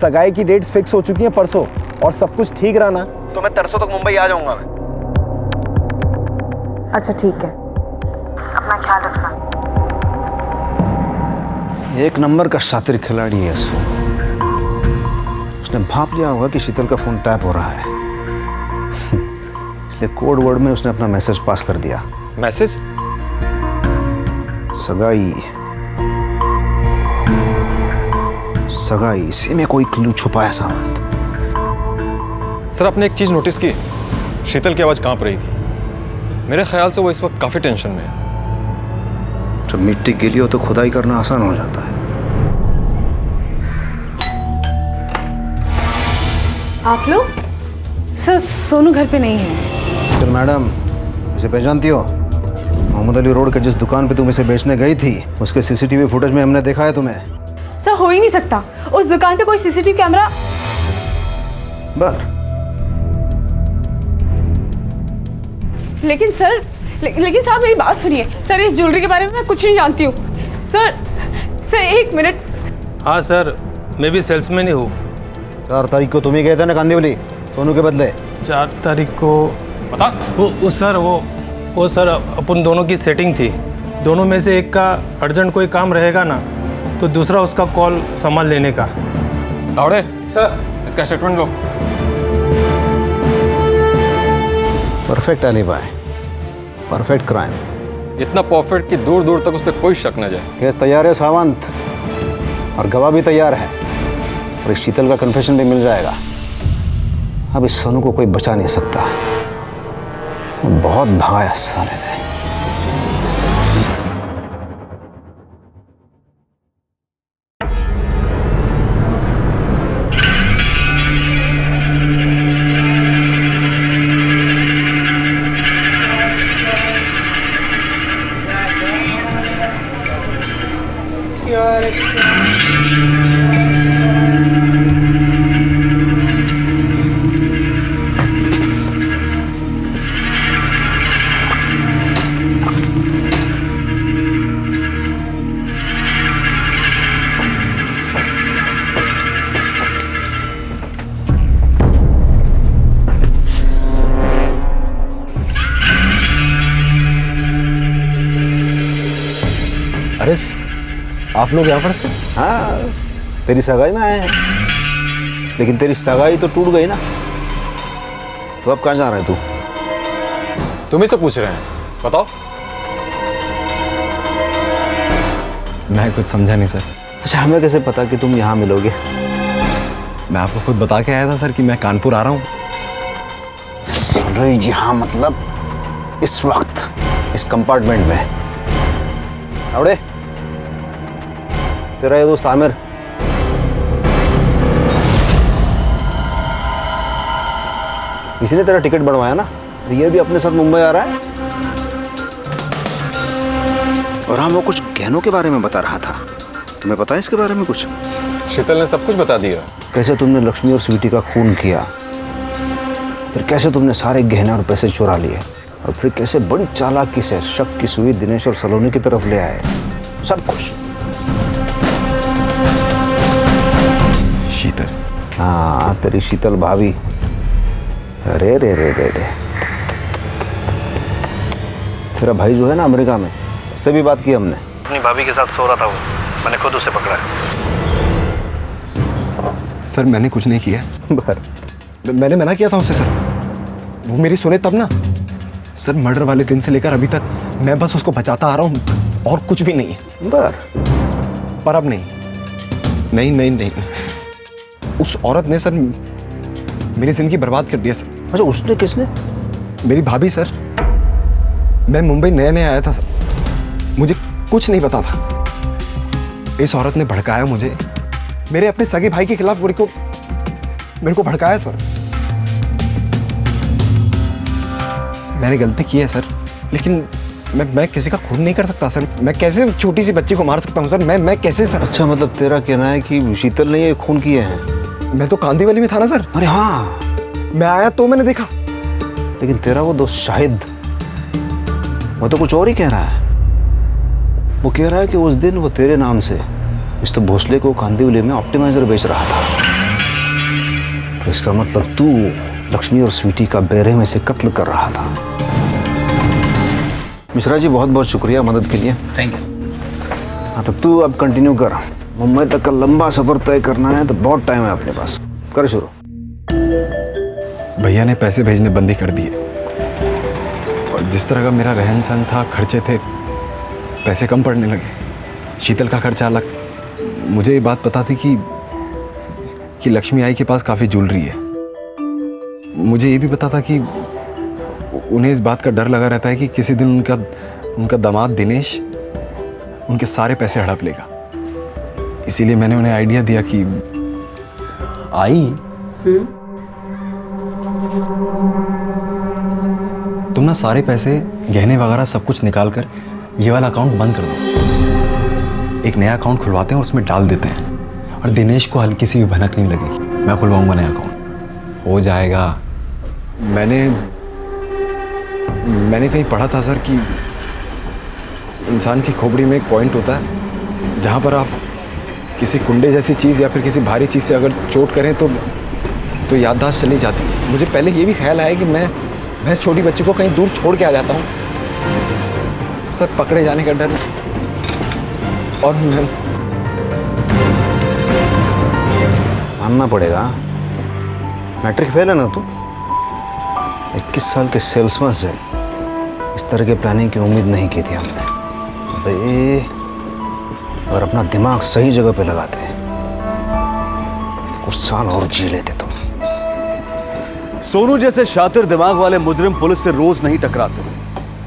सगाई की डेट्स फिक्स हो चुकी हैं परसों, और सब कुछ ठीक रहा ना तो मैं तरसों तक मुंबई आ जाऊंगा मैं। अच्छा ठीक है, अपना ख्याल रखना। एक नंबर का शातिर खिलाड़ी है सोनू। उसने भाप लिया होगा कि शीतल का फोन टैप हो रहा है, इसलिए कोड वर्ड में उसने अपना मैसेज पास कर दिया। मैसेज? सगाई, सगाई, इसी में कोई क्लू छुपा है सावंत। सर आपने एक चीज नोटिस की? शीतल की आवाज कांप रही थी। मेरे ख्याल से वो इस वक्त काफी टेंशन में है। जब मिट्टी गीली हो तो खुदाई करना आसान हो जाता है। आप लोग? सर सोनू घर पे नहीं है। सर मैडम, इसे पहचानती हो? मोहम्मद अली रोड के जिस दुकान पे तुम इसे बेचने गई थी, उसके सीसीटीवी फुटेज में हमने देखा है तुम्हें। सर हो ही नहीं सकता, उस दुकान पे कोई सीसीटीवी कैमरा। लेकिन सर, लेकिन साहब मेरी बात सुनिए सर, इस ज्वेलरी के बारे में मैं कुछ नहीं जानती हूँ। सर एक मिनट। हाँ सर, मैं भी सेल्समैन ही हूँ। 4 तारीख को तुम ही गए थे ना कांदिवली, सोनू के बदले? 4 तारीख को बता। वो सर वो सर अपन दोनों की सेटिंग थी। दोनों में से एक का अर्जेंट कोई काम रहेगा ना, तो दूसरा उसका कॉल संभाल लेने का। तावड़े सर, इसका स्टेटमेंट लो। Perfect alibi, perfect crime. इतना परफेक्ट कि दूर दूर तक उस पर कोई शक न जाए। केस तैयार है सावंत, और गवाह भी तैयार है, और इस शीतल का कन्फेशन भी मिल जाएगा। अब इस सोनू को कोई बचा नहीं सकता, बहुत भगाया साले ने। अरे आप लोग यहाँ पर से? हाँ, तेरी सगाई में आए हैं। लेकिन तेरी सगाई तो टूट गई ना, तो अब कहाँ जा रहा है तू? तुम ही से पूछ रहे हैं, बताओ। मैं कुछ समझा नहीं सर। अच्छा, हमें कैसे पता कि तुम यहाँ मिलोगे? मैं आपको खुद बता के आया था सर कि मैं कानपुर आ रहा हूँ। सुन रही यहाँ, मतलब इस वक्त इस कंपार्टमेंट में। आवड़े, तेरा ये दोस्त आमिर, इसी ने तेरा टिकट बनवाया ना, ये भी अपने साथ मुंबई आ रहा है। और हाँ, वो कुछ गहनों के बारे में बता रहा था, तुम्हें पता है इसके बारे में कुछ? शीतल ने सब कुछ बता दिया। कैसे तुमने लक्ष्मी और स्वीटी का खून किया, फिर कैसे तुमने सारे गहने और पैसे चुरा लिए, और फिर कैसे बड़ी चालाकी से शक की सुई दिनेश और सलोनी की तरफ ले आए, सब कुछ। शीतल? हाँ, तेरी शीतल भाभी। अरे रे रे रे रे, तेरा भाई जो है ना अमेरिका में, उससे भी बात की हमने। अपनी भाभी के साथ सो रहा था वो, मैंने खुद उसे पकड़ा है। सर मैंने कुछ नहीं किया। मैंने मना किया था उससे सर, वो मेरी सुने तब ना। सर मर्डर वाले दिन से लेकर अभी तक मैं बस उसको बचाता आ रहा हूँ, और कुछ भी नहीं है। पर अब नहीं, नहीं नहीं नहीं, उस औरत ने सर मेरी जिंदगी बर्बाद कर दिया सर। अच्छा, उसने किसने? मेरी भाभी सर। मैं मुंबई नया नया आया था सर, मुझे कुछ नहीं पता था। इस औरत ने भड़काया मुझे, मेरे अपने सगे भाई के खिलाफ मेरे को भड़काया सर। मैंने गलती की है सर, लेकिन मैं किसी का खून नहीं कर सकता सर। मैं कैसे छोटी सी बच्ची को मार सकता हूँ सर? मैं कैसे सर? अच्छा, मतलब तेरा कहना है कि शीतल ने ये खून किए हैं? मैं तो कांदीवली में था ना सर। अरे हाँ, मैं आया तो मैंने देखा। लेकिन तेरा वो दोस्त शाहिद, वो तो कुछ और ही कह रहा है। वो कह रहा है कि उस दिन वो तेरे नाम से मिस्टर भोसले को कांदीवली में ऑप्टिमाइजर बेच रहा था। तो इसका मतलब तू लक्ष्मी और स्वीटी का बेरहमी से कत्ल कर रहा था। मिश्रा जी, बहुत बहुत शुक्रिया मदद के लिए। Thank you. हाँ, तो तू अब कंटिन्यू कर। मुंबई तक का लंबा सफर तय करना है, तो बहुत टाइम है अपने पास। कर शुरू। भैया ने पैसे भेजने बंद ही कर दिए, और जिस तरह का मेरा रहन सहन था, खर्चे थे, पैसे कम पड़ने लगे। शीतल का खर्चा अलग। मुझे ये बात पता थी कि लक्ष्मी आई के पास काफ़ी ज्वेलरी है। मुझे ये भी पता था कि उन्हें इस बात का डर लगा रहता है कि किसी दिन उनका दामाद दिनेश उनके सारे पैसे हड़प लेगा। इसीलिए मैंने उन्हें आइडिया दिया कि आई, तुम ना सारे पैसे, गहने वगैरह सब कुछ निकाल कर ये वाला अकाउंट बंद कर दो। एक नया अकाउंट खुलवाते हैं और उसमें डाल देते हैं, और दिनेश को हल्की सी भी भनक नहीं लगेगी। मैं खुलवाऊंगा नया अकाउंट, हो जाएगा। मैंने कहीं पढ़ा था सर कि इंसान की खोपड़ी में एक पॉइंट होता है जहाँ पर आप किसी कुंडे जैसी चीज़ या फिर किसी भारी चीज़ से अगर चोट करें तो याददाश्त चली जाती है। मुझे पहले ये भी ख्याल आया कि मैं इस छोटी बच्ची को कहीं दूर छोड़ के आ जाता हूँ सर, पकड़े जाने का डर। और मानना पड़ेगा, मैट्रिक फेल है ना तू? 21 साल के सेल्समैन से इस तरह के प्लानिंग की उम्मीद नहीं की थी हमने। भाई, अगर अपना दिमाग सही जगह पे लगाते तो कुछ साल और जी लेते तुम। सोनू जैसे शातिर दिमाग वाले मुजरिम पुलिस से रोज नहीं टकराते,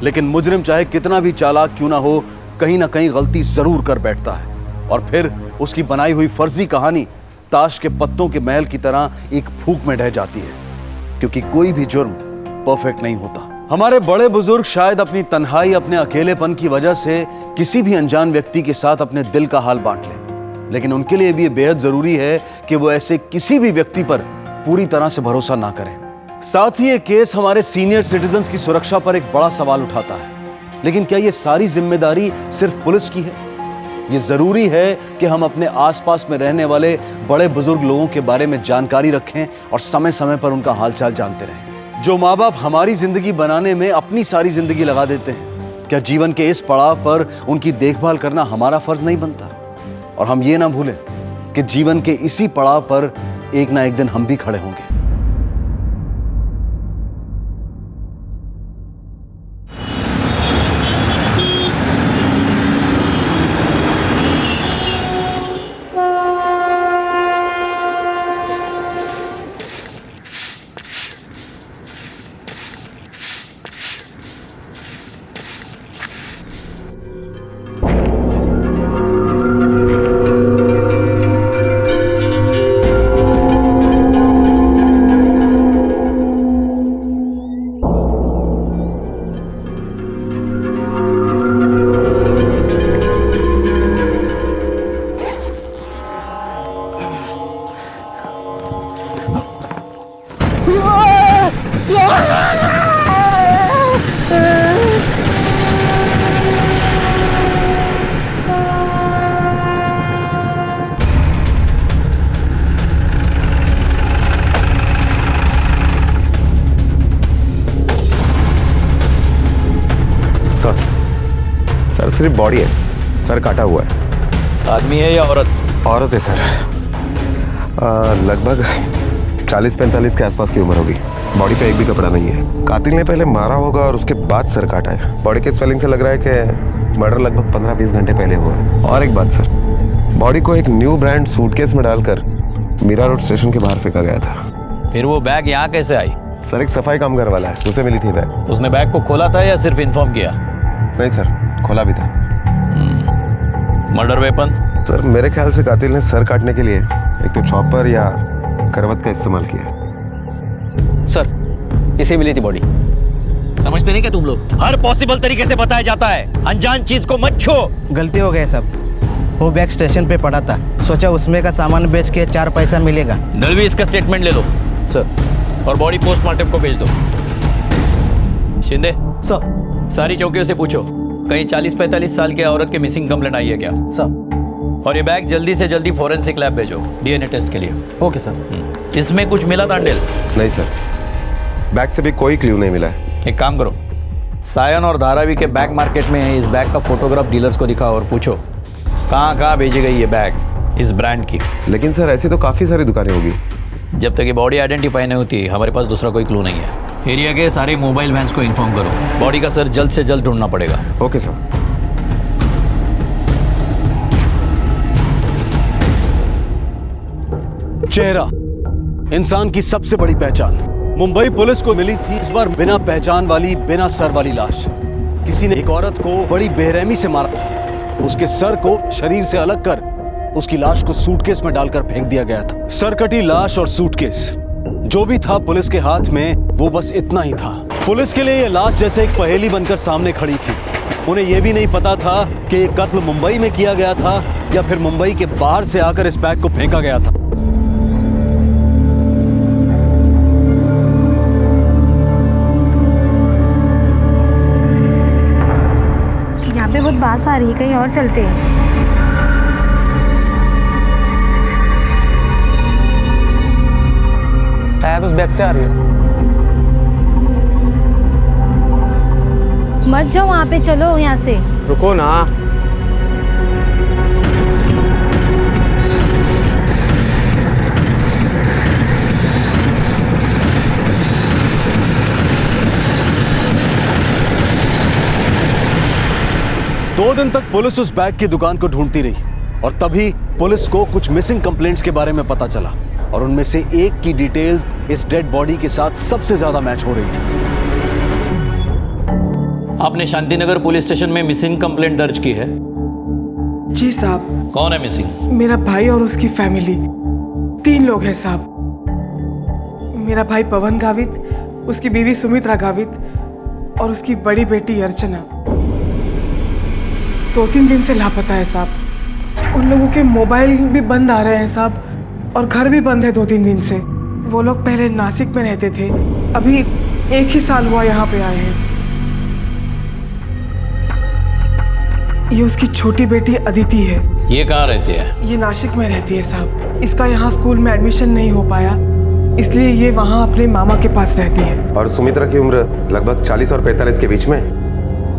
लेकिन मुजरिम चाहे कितना भी चालाक क्यों ना हो, कहीं ना कहीं गलती जरूर कर बैठता है, और फिर उसकी बनाई हुई फर्जी कहानी ताश के पत्तों के महल की तरह एक फूंक में ढह जाती है, क्योंकि कोई भी जुर्म परफेक्ट नहीं होता। हमारे बड़े बुजुर्ग शायद अपनी तन्हाई, अपने अकेलेपन की वजह से किसी भी अनजान व्यक्ति के साथ अपने दिल का हाल बांट लें, लेकिन उनके लिए भी ये बेहद जरूरी है कि वो ऐसे किसी भी व्यक्ति पर पूरी तरह से भरोसा ना करें। साथ ही ये केस हमारे सीनियर सिटीजन्स की सुरक्षा पर एक बड़ा सवाल उठाता है। लेकिन क्या ये सारी जिम्मेदारी सिर्फ पुलिस की है? ये जरूरी है कि हम अपने आसपास में रहने वाले बड़े बुजुर्ग लोगों के बारे में जानकारी रखें और समय समय पर उनका हालचाल जानते रहें। जो माँ बाप हमारी जिंदगी बनाने में अपनी सारी जिंदगी लगा देते हैं, क्या जीवन के इस पड़ाव पर उनकी देखभाल करना हमारा फर्ज नहीं बनता? और हम ये ना भूलें कि जीवन के इसी पड़ाव पर एक ना एक दिन हम भी खड़े होंगे। सर सिर्फ बॉडी है, सर काटा हुआ है। आदमी है या औरत? औरत है सर। लगभग 40-45 के आसपास की उम्र होगी। बॉडी पे एक भी कपड़ा नहीं है। कातिल ने पहले मारा होगा और उसके बाद सर काटा है। बॉडी के स्वेलिंग से लग रहा है कि मर्डर लगभग 15-20 घंटे पहले हुआ है। और एक बात सर, बॉडी को एक न्यू ब्रांड सूटकेस में डालकर मीरा रोड स्टेशन के बाहर फेंका गया था। फिर वो बैग यहाँ कैसे आई? सर एक सफाई कामगार वाला है, उसे मिली थी बैग। उसने बैग को खोला था या सिर्फ इन्फॉर्म किया? नहीं सर, खोला भी था। Murder weapon? सर मेरे ख्याल से कातिल ने सर काटने के लिए एक तो चॉपर या करवट का इस्तेमाल किया। सर इसे मिली थी बॉडी। समझते नहीं क्या तुम लोग? हर पॉसिबल तरीके से बताया जाता है, अनजान चीज को मत छो। गलती हो गई सब। वो बैग स्टेशन पे पड़ा था, सोचा उसमें का सामान बेच के 4 पैसा मिलेगा। दलवी इसका स्टेटमेंट ले लो सर, और बॉडी पोस्टमार्टम को भेज दो। शिंदे सर, सारी चौकियों से पूछो कहीं 40-45 साल की औरत के मिसिंग कंप्लेंट आई है क्या? सर। और ये बैग जल्दी से जल्दी फॉरेंसिक लैब भेजो डीएनए टेस्ट के लिए। Okay sir. इसमें कुछ मिला तांडेल? नहीं सर, बैग से भी कोई क्लू नहीं मिला है। एक काम करो, सायन और धारावी के बैग मार्केट में इस बैग का फोटोग्राफ डीलर्स को दिखाओ और पूछो कहाँ कहाँ भेजी गई ये बैग इस ब्रांड की। लेकिन सर ऐसी तो काफ़ी सारी दुकानें होगी। जब तक ये बॉडी आइडेंटिफाई नहीं होती हमारे पास दूसरा कोई क्लू नहीं है। एरिया के सारे मोबाइल वैन्स को इन्फॉर्म करो, बॉडी का सर जल्द से जल्द ढूंढना पड़ेगा। Okay sir. चेहरा इंसान की सबसे बड़ी पहचान। मुंबई पुलिस को मिली थी इस बार बिना पहचान वाली, बिना सर वाली लाश। किसी ने एक औरत को बड़ी बेरहमी से मारा था। उसके सर को शरीर से अलग कर उसकी लाश को सूटकेस में डालकर फेंक दिया गया था। सरकटी लाश और सूटकेस, जो भी था पुलिस के हाथ में वो बस इतना ही था। पुलिस के लिए ये लाश जैसे एक पहेली बनकर सामने खड़ी थी। उन्हें यह भी नहीं पता था कि ये कत्ल मुंबई में किया गया था या फिर मुंबई के बाहर से आकर इस बैग को फेंका गया था। यहाँ पे बहुत बास आ रही है, कहीं और चलते हैं। शायद उस बैग से आ रही है। मत जाओ वहाँ पे, चलो यहाँ से। रुको ना। दो दिन तक पुलिस उस बैग की दुकान को ढूंढती रही और तभी पुलिस को कुछ मिसिंग कंप्लेंट्स के बारे में पता चला और उनमें से एक की डिटेल्स इस डेड बॉडी के साथ सबसे ज्यादा मैच हो रही थी। आपने शांतिनगर पुलिस स्टेशन में मिसिंग कंप्लेंट दर्ज की है? जी साहब। कौन है मिसिंग? मेरा भाई और उसकी फैमिली, 3 लोग हैं साहब। मेरा भाई पवन गावित, उसकी बीवी सुमित्रा गावित और उसकी बड़ी बेटी अर्चना 2-3 दिन से लापता है साहब। उन लोगों के मोबाइल भी बंद आ रहे हैं साहब और घर भी बंद है 2-3 दिन से। वो लोग पहले नासिक में रहते थे, अभी 1 ही साल हुआ यहाँ पे आए हैं। ये उसकी छोटी बेटी अदिति है। ये कहाँ रहती है? ये नासिक में रहती है साहब। इसका यहाँ स्कूल में एडमिशन नहीं हो पाया, इसलिए ये वहाँ अपने मामा के पास रहती है। और सुमित्रा की उम्र लगभग 40 और 45 के बीच में?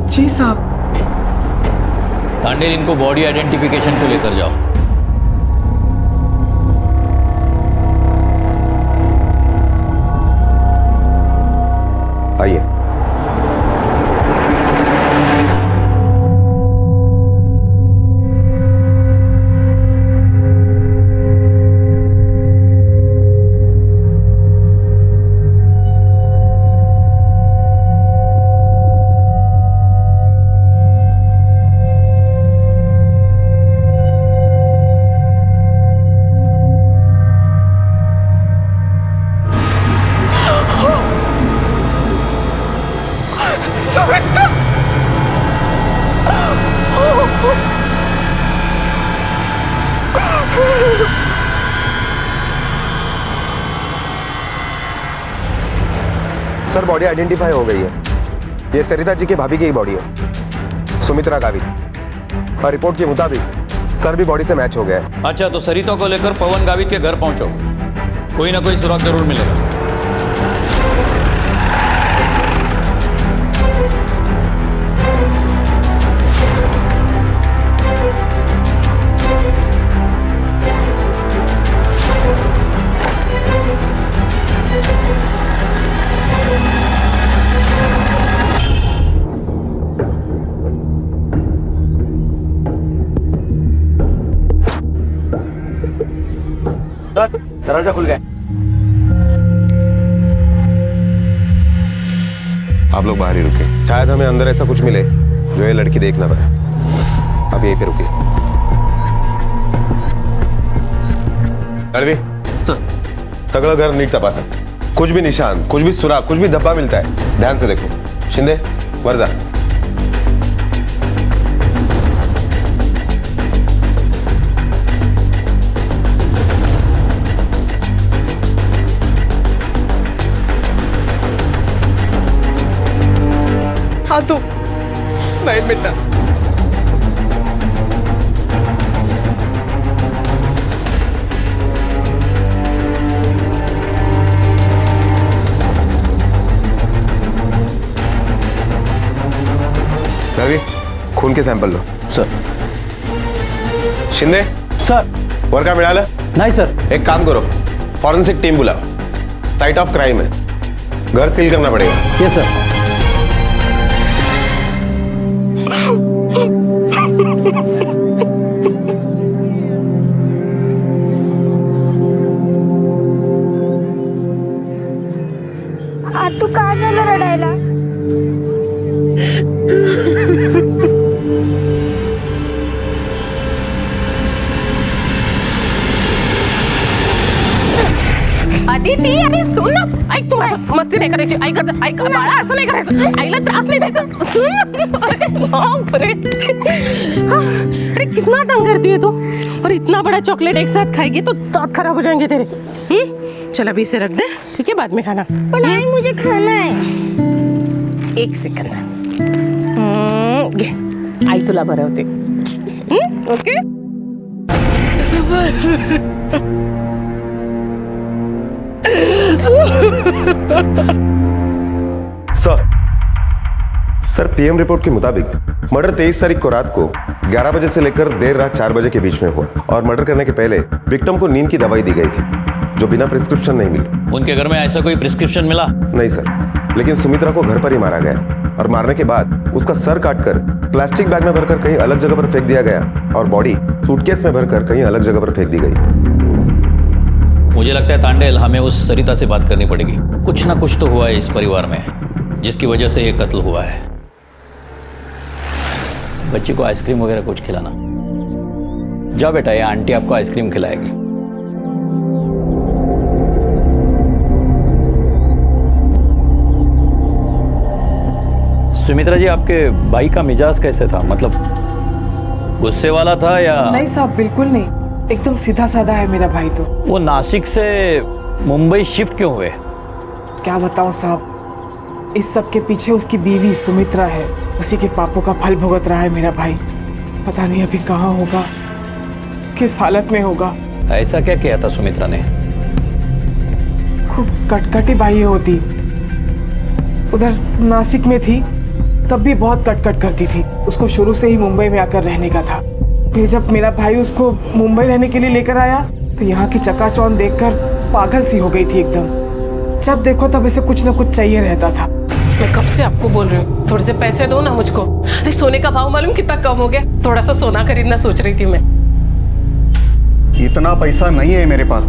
जी साहब। तांडेल, इनको बॉडी आइडेंटिफिकेशन को लेकर जाओ। आइए। सर बॉडी आइडेंटिफाई हो गई है। ये सरिता जी की भाभी की ही बॉडी है, सुमित्रा गावित। और रिपोर्ट के मुताबिक सर भी बॉडी से मैच हो गया है। अच्छा, तो सरिता को लेकर पवन गावित के घर पहुंचो, कोई ना कोई सुराग जरूर मिलेगा। दरवाजा खुल गया। आप लोग बाहर ही रुके, शायद हमें अंदर ऐसा कुछ मिले जो ये लड़की देख ना पाए। आप यहीं पे रुकिए। रणवीर, सगळं घर नीट तपासा, कुछ भी निशान, कुछ भी सुराग, कुछ भी धब्बा मिलता है ध्यान से देखो। शिंदे वर जा। हाँ तो नहीं बेटा, रवि, खून के सॅम्पल लो. सर. शिंदे सर. वर का मिळालं? नाही सर. एक काम करो, फॉरेंसिक टीम बुलाओ, साइट ऑफ क्राइम है, घर सील करना पड़ेगा. Yes sir. तू का झालं रडायला? अदिती, अरे सुन ना, ऐक, तू मस्ती नाही करायची. ऐक बाळा, असं नाही करायचं, आईला त्रास नाही द्यायचा. सुन ना. अरे बापरे, अरे कितना तंग करती है तू, और इतना बड़ा चॉकलेट एक साथ खाएगी तो दांत खराब हो जाएंगे तेरे. चल अभी इसे रख दे, ठीक है, बाद में खाना. पर नहीं, मुझे खाना है. एक सेकंड. घे, आई तुला भरवते. ओके. सर पीएम रिपोर्ट के मुताबिक मर्डर 23 तारीख को रात को 11 बजे से लेकर देर रात 4 बजे के बीच में हुआ, और मर्डर करने के पहले विक्टिम को नींद की दवाई दी गई थी जो बिना प्रिस्क्रिप्शन नहीं मिली. उनके घर में ऐसा कोई प्रिस्क्रिप्शन मिला? नहीं सर, लेकिन सुमित्रा को घर पर ही मारा गया, और मारने के बाद उसका सर काटकर प्लास्टिक बैग में भरकर कहीं अलग जगह पर फेंक दिया गया, और बॉडी सूटकेस में भरकर कहीं अलग जगह पर फेंक दी गई. मुझे लगता है तांडेल, हमें उस सरिता से बात करनी पड़ेगी. कुछ ना कुछ तो हुआ है इस परिवार में जिसकी वजह से ये कत्ल हुआ है. बच्ची को आइसक्रीम वगैरह कुछ खिलाना. जाओ बेटा, ये आंटी आपको आइसक्रीम खिलाएगी. सुमित्रा जी, आपके भाई का मिजाज कैसे था? मतलब गुस्से वाला था या? नहीं साहब, बिल्कुल नहीं, एकदम सीधा साधा है मेरा भाई. तो वो नासिक से मुंबई शिफ्ट क्यों हुए? क्या बताऊं साहब, इस सब के पीछे उसकी बीवी सुमित्रा है. उसी के पापों का फल भुगत रहा है मेरा भाई. पता नहीं अभी कहाँ होगा, किस हालत में होगा. ऐसा क्या किया था सुमित्रा ने? खूब कटकटी बाई होती. उधर नासिक में थी तब भी बहुत कटकट करती थी. उसको शुरू से ही मुंबई में आकर रहने का था. फिर जब मेरा भाई उसको मुंबई रहने के लिए लेकर आया तो यहाँ की चकाचौंध देखकर पागल सी हो गई थी एकदम. जब देखो तब इसे कुछ न कुछ चाहिए रहता था. मैं कब से आपको बोल रही हूँ, थोड़े से पैसे दो ना मुझको. अरे सोने का भाव मालूम कितना कम हो गया, थोड़ा सा सोना खरीदना सोच रही थी मैं. इतना पैसा नहीं है मेरे पास.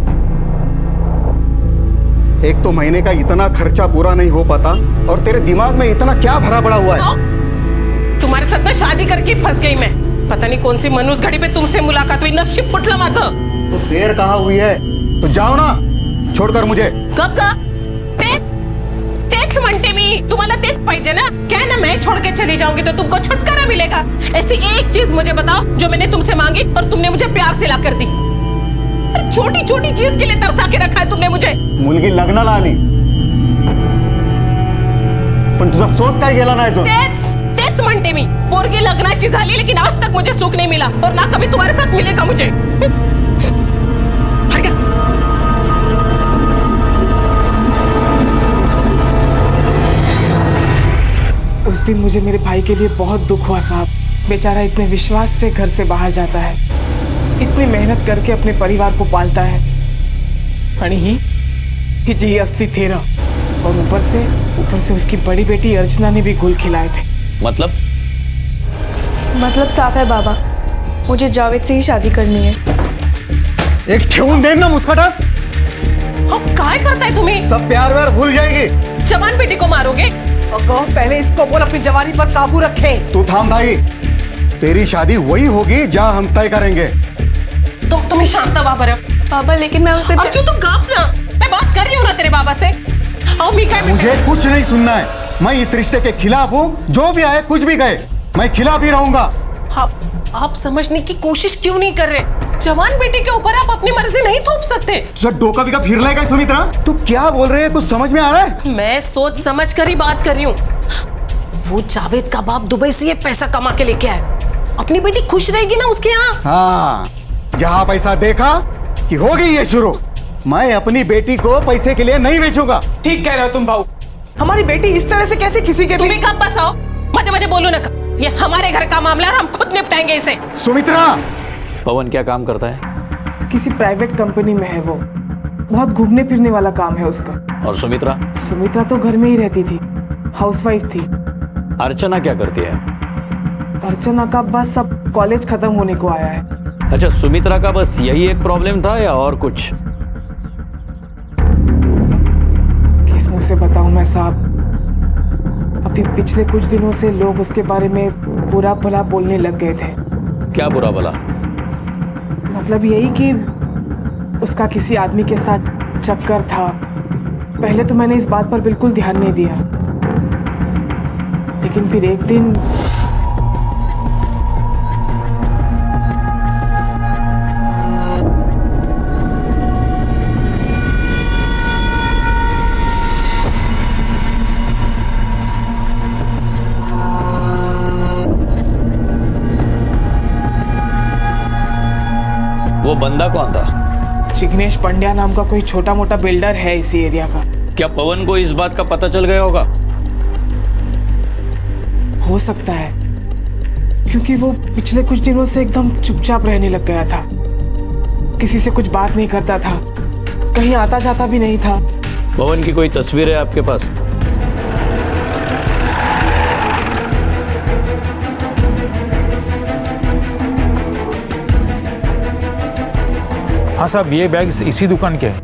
एक तो महीने का इतना खर्चा पूरा नहीं हो पाता, और तेरे दिमाग में इतना क्या भरा पड़ा हुआ है? तुम्हारे साथ में शादी करके फंस गई मैं. पता नहीं कौन सी मनुष्य घड़ी पे तुमसे मुलाकात हुई, नशीब फुटला माझं. तो देर कहाँ हुई है, तो जाओ ना छोड़कर मुझे. कब का? तेच म्हणते मी, तुम्हाला तेच पाहिजे ना. क्या ना, मैं छोड़ के चली जाऊंगी तो तुमको छुटकारा मिलेगा. ऐसी एक चीज मुझे बताओ जो मैंने तुमसे मांगी और तुमने मुझे प्यार से ला कर दी. छोटी छोटी चीज के लिए तरसा के रखा है तुमने मुझे. मुलगी लग्नाला आली, पण तुझा सोच काय गेला नाही जो. तेच म्हणते मी, पोरगी लग्नाची झाली लेकिन आज तक मुझे सुख नहीं मिला, और ना कभी तुम्हारे साथ मिलेगा मुझे. हट गया. उस दिन मुझे मेरे भाई के लिए बहुत दुख हुआ साहब. बेचारा इतने विश्वास से घर से बाहर जाता है, इतनी मेहनत करके अपने परिवार को पालता है, आणि ही जी असली तेरा. और ऊपर से उसकी बड़ी बेटी अर्चना ने भी गुल खिलाए थे. मतलब साफ है बाबा, मुझे जावेद से ही शादी करनी है. एक ठेवून देन ना मुस्काटा. हो काय करताय तुम्ही? सब प्यार व्यार भूल जाएगी. जवान बेटी को मारोगे पहले इसको बोल अपनी जवानी पर काबू रखे। तू थाम भाई, तेरी शादी वही होगी जहाँ हम तय करेंगे। तुम्हें शांता बाबा रहो। बाबा लेकिन मैं उसे अर्जुन तू गाप ना, मैं बात कर रही हूँ ना तेरे बाबा से। मुझे कुछ नहीं सुनना है, मैं इस रिश्ते के खिलाफ हूँ। जो भी आए कुछ भी कहे, मैं खिलाफ ही रहूंगा। आप समझने की कोशिश क्यों नहीं कर रहे? जवान बेटी के ऊपर आप अपनी मर्जी नहीं थोप सकते। डोका बिका फिर लेगा सुमित्रा। तू क्या बोल रहे है, कुछ समझ में आ रहा है? मैं सोच समझ कर ही बात कर रही हूँ। वो जावेद का बाप दुबई से ये पैसा कमा के लेके आया, अपनी बेटी खुश रहेगी ना उसके यहाँ। हाँ, जहाँ पैसा देखा कि हो गई ये शुरू। मैं अपनी बेटी को पैसे के लिए नहीं बेचूंगा। ठीक कह रहे हो तुम भाऊ, हमारी बेटी इस तरह से कैसे किसी के तुम्हें कब बस आओ, मजे मजे बोलो ना। ये हमारे घर का मामला है, हम खुद निपटाएंगे इसे। सुमित्रा। पवन क्या काम करता है? किसी प्राइवेट कंपनी में है वो, बहुत घूमने फिरने वाला काम है उसका। और सुमित्रा? सुमित्रा तो घर में ही रहती थी, हाउसवाइफ थी। अर्चना क्या करती है? अर्चना का बस अब कॉलेज खत्म होने को आया है। अच्छा, सुमित्रा का बस यही एक प्रॉब्लम था या और कुछ? किस मुंह से बताऊं मैं साहब, अभी पिछले कुछ दिनों से लोग उसके बारे में बुरा भला बोलने लग गए थे। क्या बुरा भला? मतलब यही कि उसका किसी आदमी के साथ चक्कर था। पहले तो मैंने इस बात पर बिल्कुल ध्यान नहीं दिया, लेकिन फिर एक दिन वो बंदा कौन था? जिग्नेश पंड्या नाम का कोई छोटा मोटा बिल्डर है इसी एरिया का। क्या पवन को इस बात का पता चल गया होगा? हो सकता है, क्योंकि वो पिछले कुछ दिनों से एकदम चुपचाप रहने लग गया था। किसी से कुछ बात नहीं करता था, कहीं आता जाता भी नहीं था। पवन की कोई तस्वीर है आपके पास? हाँ साहब, ये बैग इसी दुकान के हैं।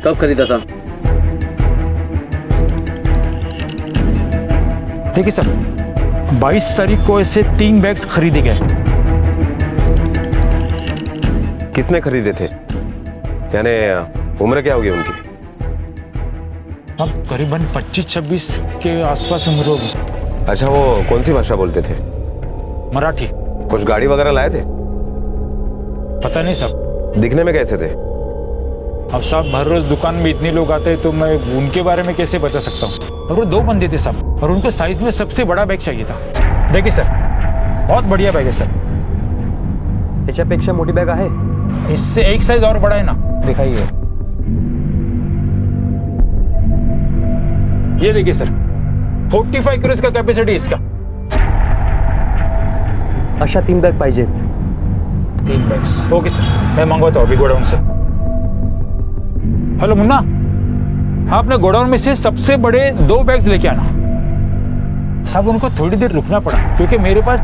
कब खरीदा था? देखिए सर, 22 तारीख को ऐसे 3 बैग्स खरीदे गए। किसने खरीदे थे? यानी उम्र क्या होगी उनकी? अब करीबन 25-26 के आसपास उम्र होगी। अच्छा, वो कौन सी भाषा बोलते थे? मराठी। कुछ गाड़ी वगैरह लाए थे? पता नहीं साहब। दिखने में कैसे थे? अब साहब, हर रोज दुकान में इतने लोग आते हैं तो मैं उनके बारे में कैसे बता सकता हूँ। और वो 2 बंदे थे साहब, और उनको साइज में सबसे बड़ा बैग चाहिए था। देखिए सर, बहुत बढ़िया बैग है सर। याच्यापेक्षा मोठी बैग आहे? इससे एक साइज और बड़ा है ना, दिखाइए। ये देखिए सर, 45 किलो का कैपेसिटी इसका। अशा 3 बैग पाहिजे। 3 बैग्स, ओके सर, मैं मंगवाता हूँ अभी गोडाउन से। हेलो मुन्ना, हाँ, अपने गोडाउन में से सबसे बड़े 2 बैग्स लेके आना। साहब, उनको थोड़ी देर रुकना पड़ा क्योंकि मेरे पास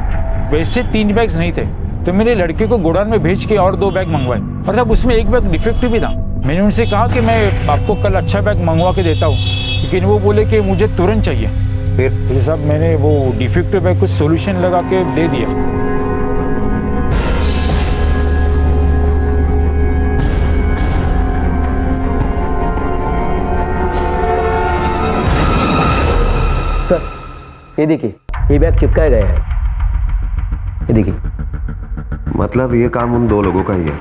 वैसे 3 बैग्स नहीं थे, तो मेरे लड़के को गोडाउन में भेज के और 2 बैग मंगवाए। और साहब, उसमें 1 बैग डिफेक्टिव भी था। मैंने उनसे कहा कि मैं आपको कल अच्छा बैग मंगवा के देता हूँ, लेकिन वो बोले कि मुझे तुरंत चाहिए। फिर साहब, मैंने वो डिफेक्टिव बैग कुछ सोल्यूशन लगा के दे दिया। सर, ये देखिए, ये बैग चिपकाया गया है। ये देखिए। मतलब ये काम उन 2 लोगों का ही है।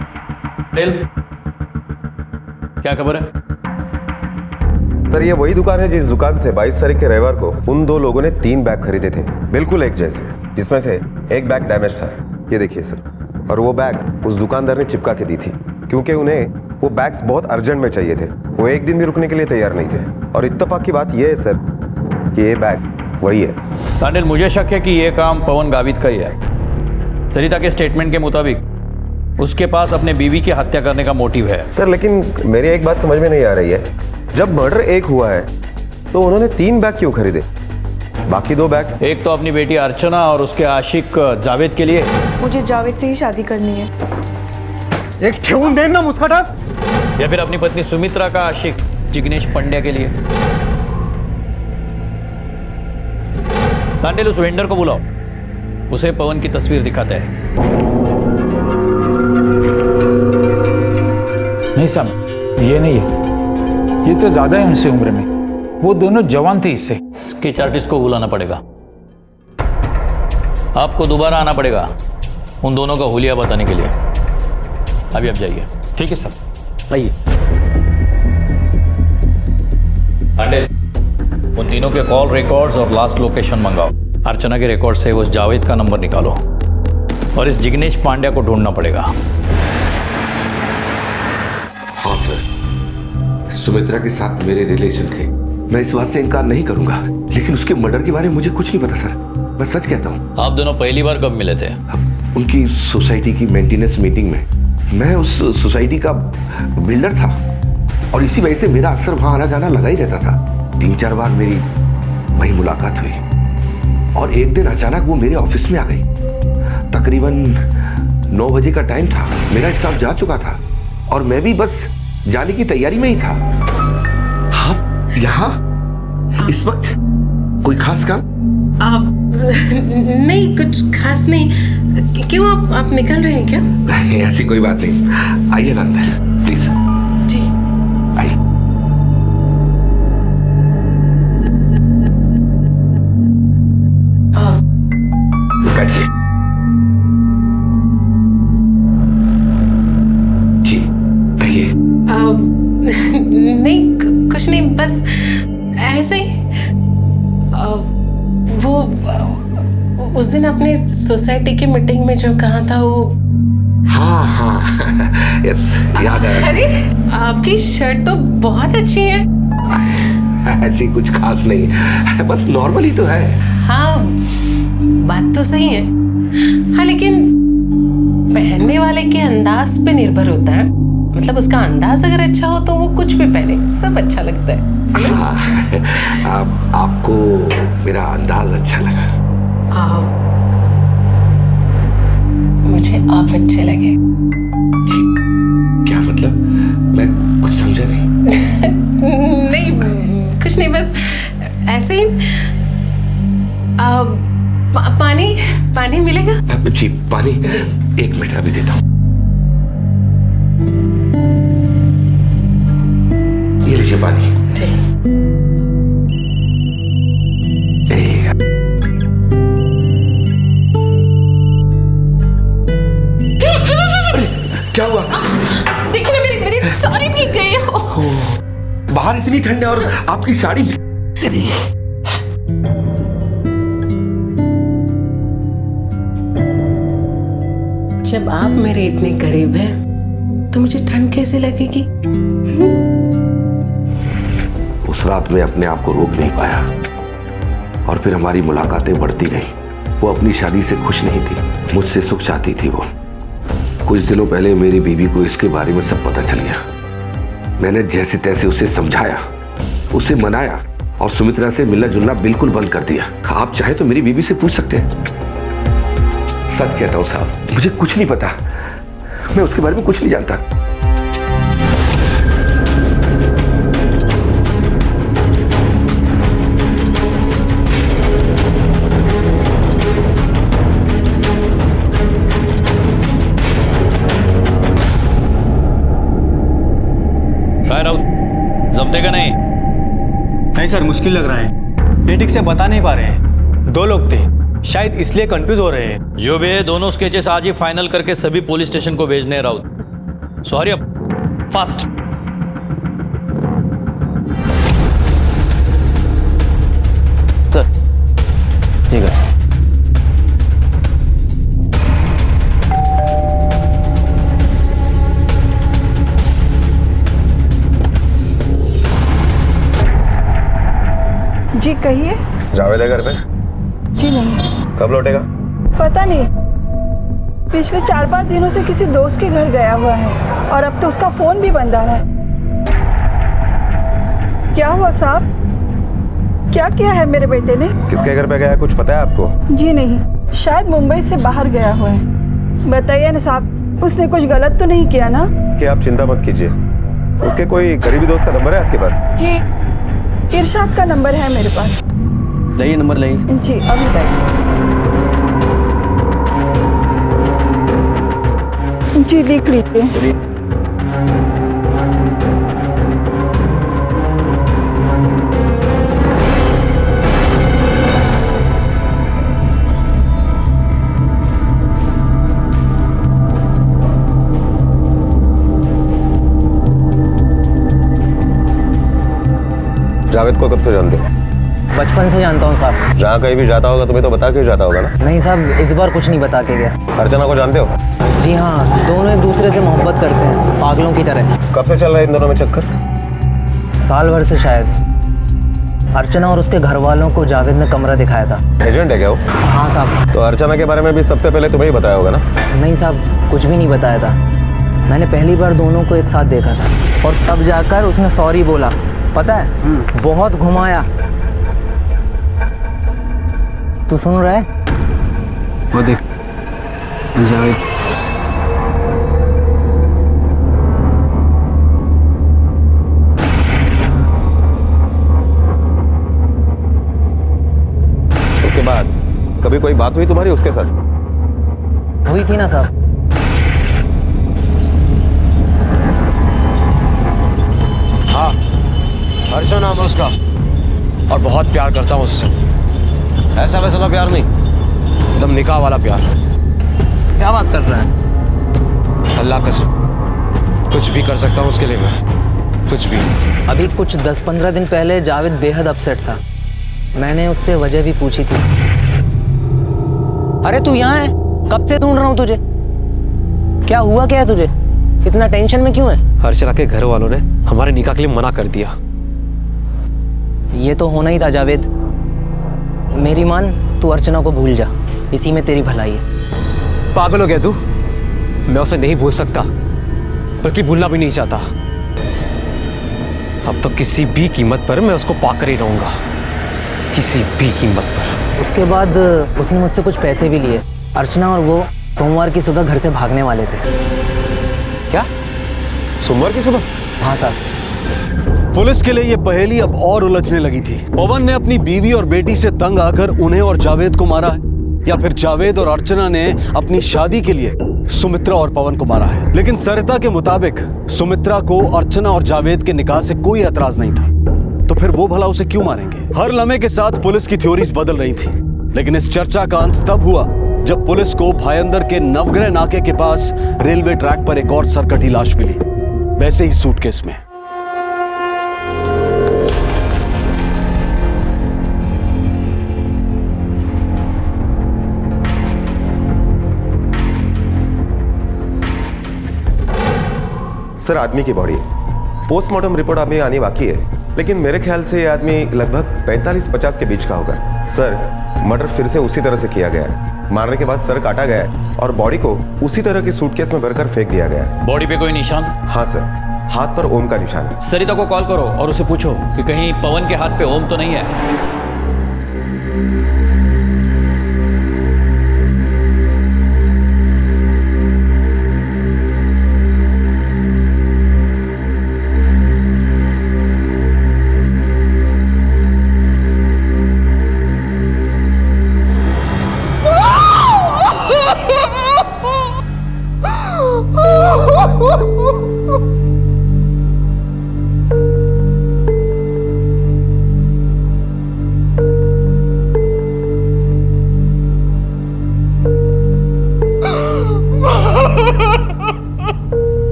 क्या खबर है? सर, ये वही दुकान है जिस दुकान से 22 तारीख के रविवार को उन 2 लोगों ने 3 बैग खरीदे थे, बिल्कुल एक जैसे, जिसमें से एक बैग डैमेज था। ये देखिए सर, और वो बैग उस दुकानदार ने चिपका के दी थी क्योंकि उन्हें वो बैग्स बहुत अर्जेंट में चाहिए थे। वो एक दिन भी रुकने के लिए तैयार नहीं थे। और इत्तेफाक की बात यह है सर कि ये बैग वही है। तांडेल, मुझे शक है कि ये काम पवन गावित का ही है। सरिता के स्टेटमेंट के मुताबिक उसके पास अपने बीवी की हत्या करने का मोटिव है। सर, लेकिन मेरी एक बात समझ में नहीं आ रही है, जब मर्डर एक हुआ है तो उन्होंने 3 बैग क्यों खरीदे? बाकी 2 बैग? एक तो अपनी बेटी अर्चना और उसके आशिक जावेद के लिए। मुझे जावेद से ही शादी करनी है। एक ठेवून देना मुस्कटात। या फिर अपनी पत्नी सुमित्रा का आशिक जिग्नेश पंड्या के लिए। तांडेल उस वेंडर को बुलाओ, उसे पवन की तस्वीर दिखाते हैं। नहीं साहब, ये नहीं है, ये तो ज्यादा है उनसे उम्र में, वो दोनों जवान थे इससे। स्केच आर्टिस्ट को बुलाना पड़ेगा, आपको दोबारा आना पड़ेगा उन दोनों का हुलिया बताने के लिए। अभी आप जाइए। ठीक है साहब, आइए। तांडेल, उन तीनों के कॉल रिकॉर्ड्स और लास्ट लोकेशन मंगाओ। अर्चना के रिकॉर्ड से उस जावेद का नंबर निकालो और इस जिग्नेश पांड्या को ढूंढना पड़ेगा। हाँ सर, सुमित्रा के साथ मेरे रिलेशन थे, मैं इस बात से इनकार नहीं करूंगा, लेकिन उसके मर्डर के बारे में मुझे कुछ नहीं पता सर, मैं सच कहता हूँ। आप दोनों पहली बार कब मिले थे? उनकी सोसाइटी की मेंटेनेंस मीटिंग में। मैं उस सोसाइटी का बिल्डर था और इसी वजह से मेरा अक्सर वहाँ आना जाना लगा ही रहता था। 3-4 बार मेरी वही मुलाकात हुई और एक दिन अचानक वो मेरे ऑफिस में आ गई। तकरीबन 9 बजे का टाइम था, मेरा स्टाफ जा चुका था और मैं भी बस जाने की तैयारी में ही था। हाँ, यहाँ इस वक्त कोई खास काम? नहीं, कुछ खास नहीं। क्यों आप निकल रहे हैं क्या? ऐसी कोई बात नहीं, आइए ना अंदर प्लीज। जी आइए। बैठिए। जी कहिए। नहीं, कुछ नहीं, बस ऐसे ही। वो उस दिन आपने सोसाइटी की मीटिंग में जो कहा था वो। हाँ हाँ यस, याद है। अरे आपकी शर्ट तो बहुत अच्छी है। ऐसी कुछ खास नहीं, बस नॉर्मल ही तो है। हाँ, बात तो सही है। हाँ, लेकिन पहनने वाले के अंदाज पे निर्भर होता है। मतलब उसका अंदाज अगर अच्छा हो तो वो कुछ भी पहने, सब अच्छा लगता है। हाँ, आपको मेरा अंदाज अच्छा लगा। मुझे आप अच्छे लगे। क्या मतलब? मैं कुछ समझा नहीं। नहीं, कुछ नहीं, बस ऐसे ही। पानी मिलेगा? जी पानी, 1 मिनट अभी देता हूँ। ये लीजिए पानी। जी। क्या हुआ? देखिए ना, मेरी साड़ी भीग गई है। बाहर इतनी ठंड है और आपकी साड़ी भीग रही है। जब आप मेरे इतने करीब हैं, तो मुझे ठंड कैसे लगेगी? उस रात में अपने आप को रोक नहीं पाया और फिर हमारी मुलाकातें बढ़ती गईं। वो अपनी शादी से खुश नहीं थी, मुझसे सुख चाहती थी वो। कुछ दिनों पहले मेरी बीवी को इसके बारे में सब पता चल गया। मैंने जैसे तैसे उसे समझाया, उसे मनाया और सुमित्रा से मिलना जुलना बिल्कुल बंद कर दिया। आप चाहे तो मेरी बीवी से पूछ सकते हैं। सच कहता हूं साहब, मुझे कुछ नहीं पता, मैं उसके बारे में कुछ नहीं जानता। जमते का नहीं सर, मुश्किल लग रहा है। ये ठीक से बता नहीं पा रहे हैं। 2 लोग थे, शायद इसलिए कंफ्यूज हो रहे हैं। जो भी है, दोनों स्केचेस आज ही फाइनल करके सभी पुलिस स्टेशन को भेजने हैं राउत। सॉरी, अब फास्ट। सर ठीक है। जी कहिए। जावेद है घर पे? जी नहीं। कब लौटेगा? पता नहीं, पिछले 4-5 दिनों से किसी दोस्त के घर गया हुआ है और अब तो उसका फोन भी बंद आ रहा है। क्या हुआ साहब? क्या किया है मेरे बेटे ने? किसके घर पे गया, कुछ पता है आपको? जी नहीं, शायद मुंबई से बाहर गया हुआ है। बताइए ना साहब, उसने कुछ गलत तो नहीं किया ना? कि आप चिंता मत कीजिए, उसके कोई करीबी दोस्त का नंबर है आपके पास? जी, इरशाद का नंबर है मेरे पास। लाइए नंबर लाइए। जी अभी लाइए। जी लिख लीजिए। जावेद को कब से जानते हो? बचपन से जानता हूँ साहब। जहाँ कहीं भी जाता होगा तुम्हें तो बता के जाता होगा ना? नहीं साहब, इस बार कुछ नहीं बता के गया। अर्चना को जानते हो? जी हाँ, दोनों एक दूसरे से मोहब्बत करते हैं, पागलों की तरह। कब से चल रहा है इन दोनों में चक्कर? साल भर से शायद। अर्चना और उसके घर वालों को जावेद ने कमरा दिखाया था। एजेंट है क्या वो? हाँ साहब। तो अर्चना के बारे में भी सबसे पहले तुम्हें ही बताया होगा ना? नहीं साहब, कुछ भी नहीं बताया था। मैंने पहली बार दोनों को एक साथ देखा था और तब जाकर उसने सॉरी बोला। पता है, बहुत घुमाया। तू सुन रहा है? वो देख जावेद। उसके बाद कभी कोई बात हुई तुम्हारी उसके साथ? हुई थी ना साहब। हाँ, अर्चना नाम है उसका और बहुत प्यार करता हूँ उससे। ऐसा वैसा प्यार नहीं, एकदम निकाह वाला प्यार। क्या बात कर रहा है? अल्लाह कसम, कुछ भी कर सकता हूँ उसके लिए मैं, कुछ भी। अभी कुछ 10-15 दिन पहले जावेद बेहद अपसेट था। मैंने उससे वजह भी पूछी थी। अरे तू यहाँ है? कब से ढूंढ रहा हूँ तुझे। क्या हुआ, क्या है तुझे? इतना टेंशन में क्यों है? अर्चना के घर वालों ने हमारे निकाह के लिए मना कर दिया। ये तो होना ही था जावेद। मेरी मान, तू अर्चना को भूल जा, इसी में तेरी भलाई है। पागल हो गया तू? मैं उसे नहीं भूल सकता, बल्कि भूलना भी नहीं चाहता। अब तो किसी भी कीमत पर मैं उसको पाकर ही रहूंगा, किसी भी कीमत पर। उसके बाद उसने मुझसे कुछ पैसे भी लिए। अर्चना और वो सोमवार की सुबह घर से भागने वाले थे। क्या? सोमवार की सुबह? हाँ साहब। पुलिस के लिए ये पहेली अब और उलझने लगी थी। पवन ने अपनी बीवी और बेटी से तंग आकर उन्हें और जावेद को मारा है, या फिर जावेद और अर्चना ने अपनी शादी के लिए सुमित्रा और पवन को मारा है। लेकिन सरिता के मुताबिक सुमित्रा को अर्चना और जावेद के निकाह से कोई एतराज नहीं था, तो फिर वो भला उसे क्यों मारेंगे? हर लम्हे के साथ पुलिस की थ्योरीज बदल रही थी, लेकिन इस चर्चा का अंत तब हुआ जब पुलिस को भायंदर के नवग्रह नाके के पास रेलवे ट्रैक पर एक और सरकटी लाश मिली, वैसे ही सूटकेस में। सर, आदमी की बॉडी पोस्टमार्टम रिपोर्ट अभी आनी बाकी है, लेकिन मेरे ख्याल से ये आदमी लगभग 45-50 के बीच का होगा। सर, मर्डर फिर से उसी तरह से किया गया है। मारने के बाद सर काटा गया है और बॉडी को उसी तरह की सूटकेस में भरकर फेंक दिया गया है। बॉडी पे कोई निशान? हाँ सर, हाथ पर ओम का निशान है। सरिता को कॉल करो और उसे पूछो कि कहीं पवन के हाथ पे ओम तो नहीं है।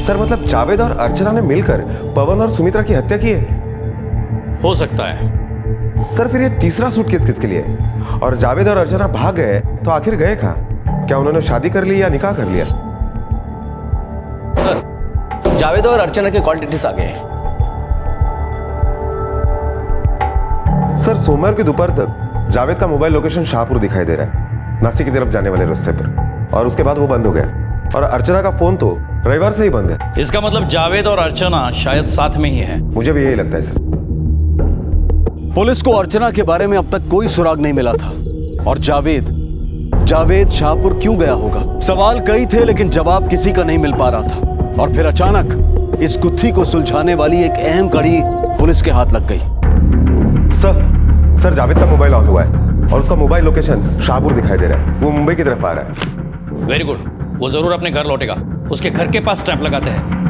सर, मतलब जावेद और अर्चना ने मिलकर पवन और सुमित्रा की हत्या की है? हो सकता है। सर, फिर ये तीसरा सूटकेस किसके लिए? और जावेद और अर्चना भाग गए तो आखिर गए कहाँ? क्या उन्होंने शादी कर ली या निकाह कर लिया? सर, जावेद और अर्चना के कॉल डिटेल्स आ गए। सर, सोमवार की दोपहर तक जावेद का मोबाइल लोकेशन शाहपुर दिखाई दे रहा है, नासिक की तरफ जाने वाले रास्ते पर, और उसके बाद वो बंद हो गया। और अर्चना का फोन तो रविवार से ही बंद है। इसका मतलब जावेद और अर्चना शायद साथ में ही है। मुझे भी यही लगता है सर। पुलिस को अर्चना के बारे में अब तक कोई सुराग नहीं मिला था। और जावेद शाहपुर क्यों गया होगा? सवाल कई थे, लेकिन जवाब किसी का नहीं मिल पा रहा था। और फिर अचानक इस गुत्थी को सुलझाने वाली एक अहम कड़ी पुलिस के हाथ लग गई। सर जावेद का मोबाइल ऑन हुआ है और उसका मोबाइल लोकेशन शाहपुर दिखाई दे रहा है। वो मुंबई की तरफ आ रहा है। वेरी गुड, वो जरूर अपने घर लौटेगा। उसके घर के पास ट्रैप लगाते हैं।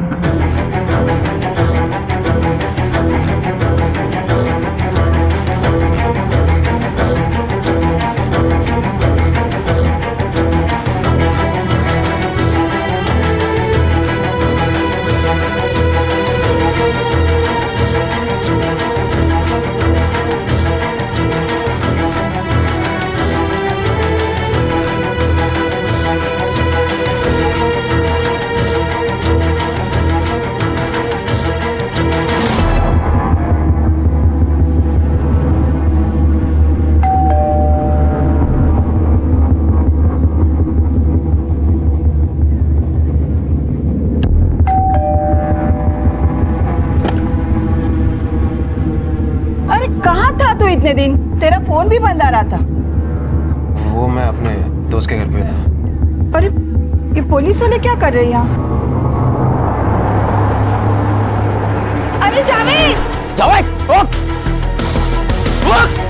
इतने दिन तेरा फोन भी बंद आ रहा था। वो मैं अपने दोस्त के घर पे था। अरे ये पुलिस वाले क्या कर रहे हैं यहाँ? अरे जावेद! जावेद! रुक! रुक!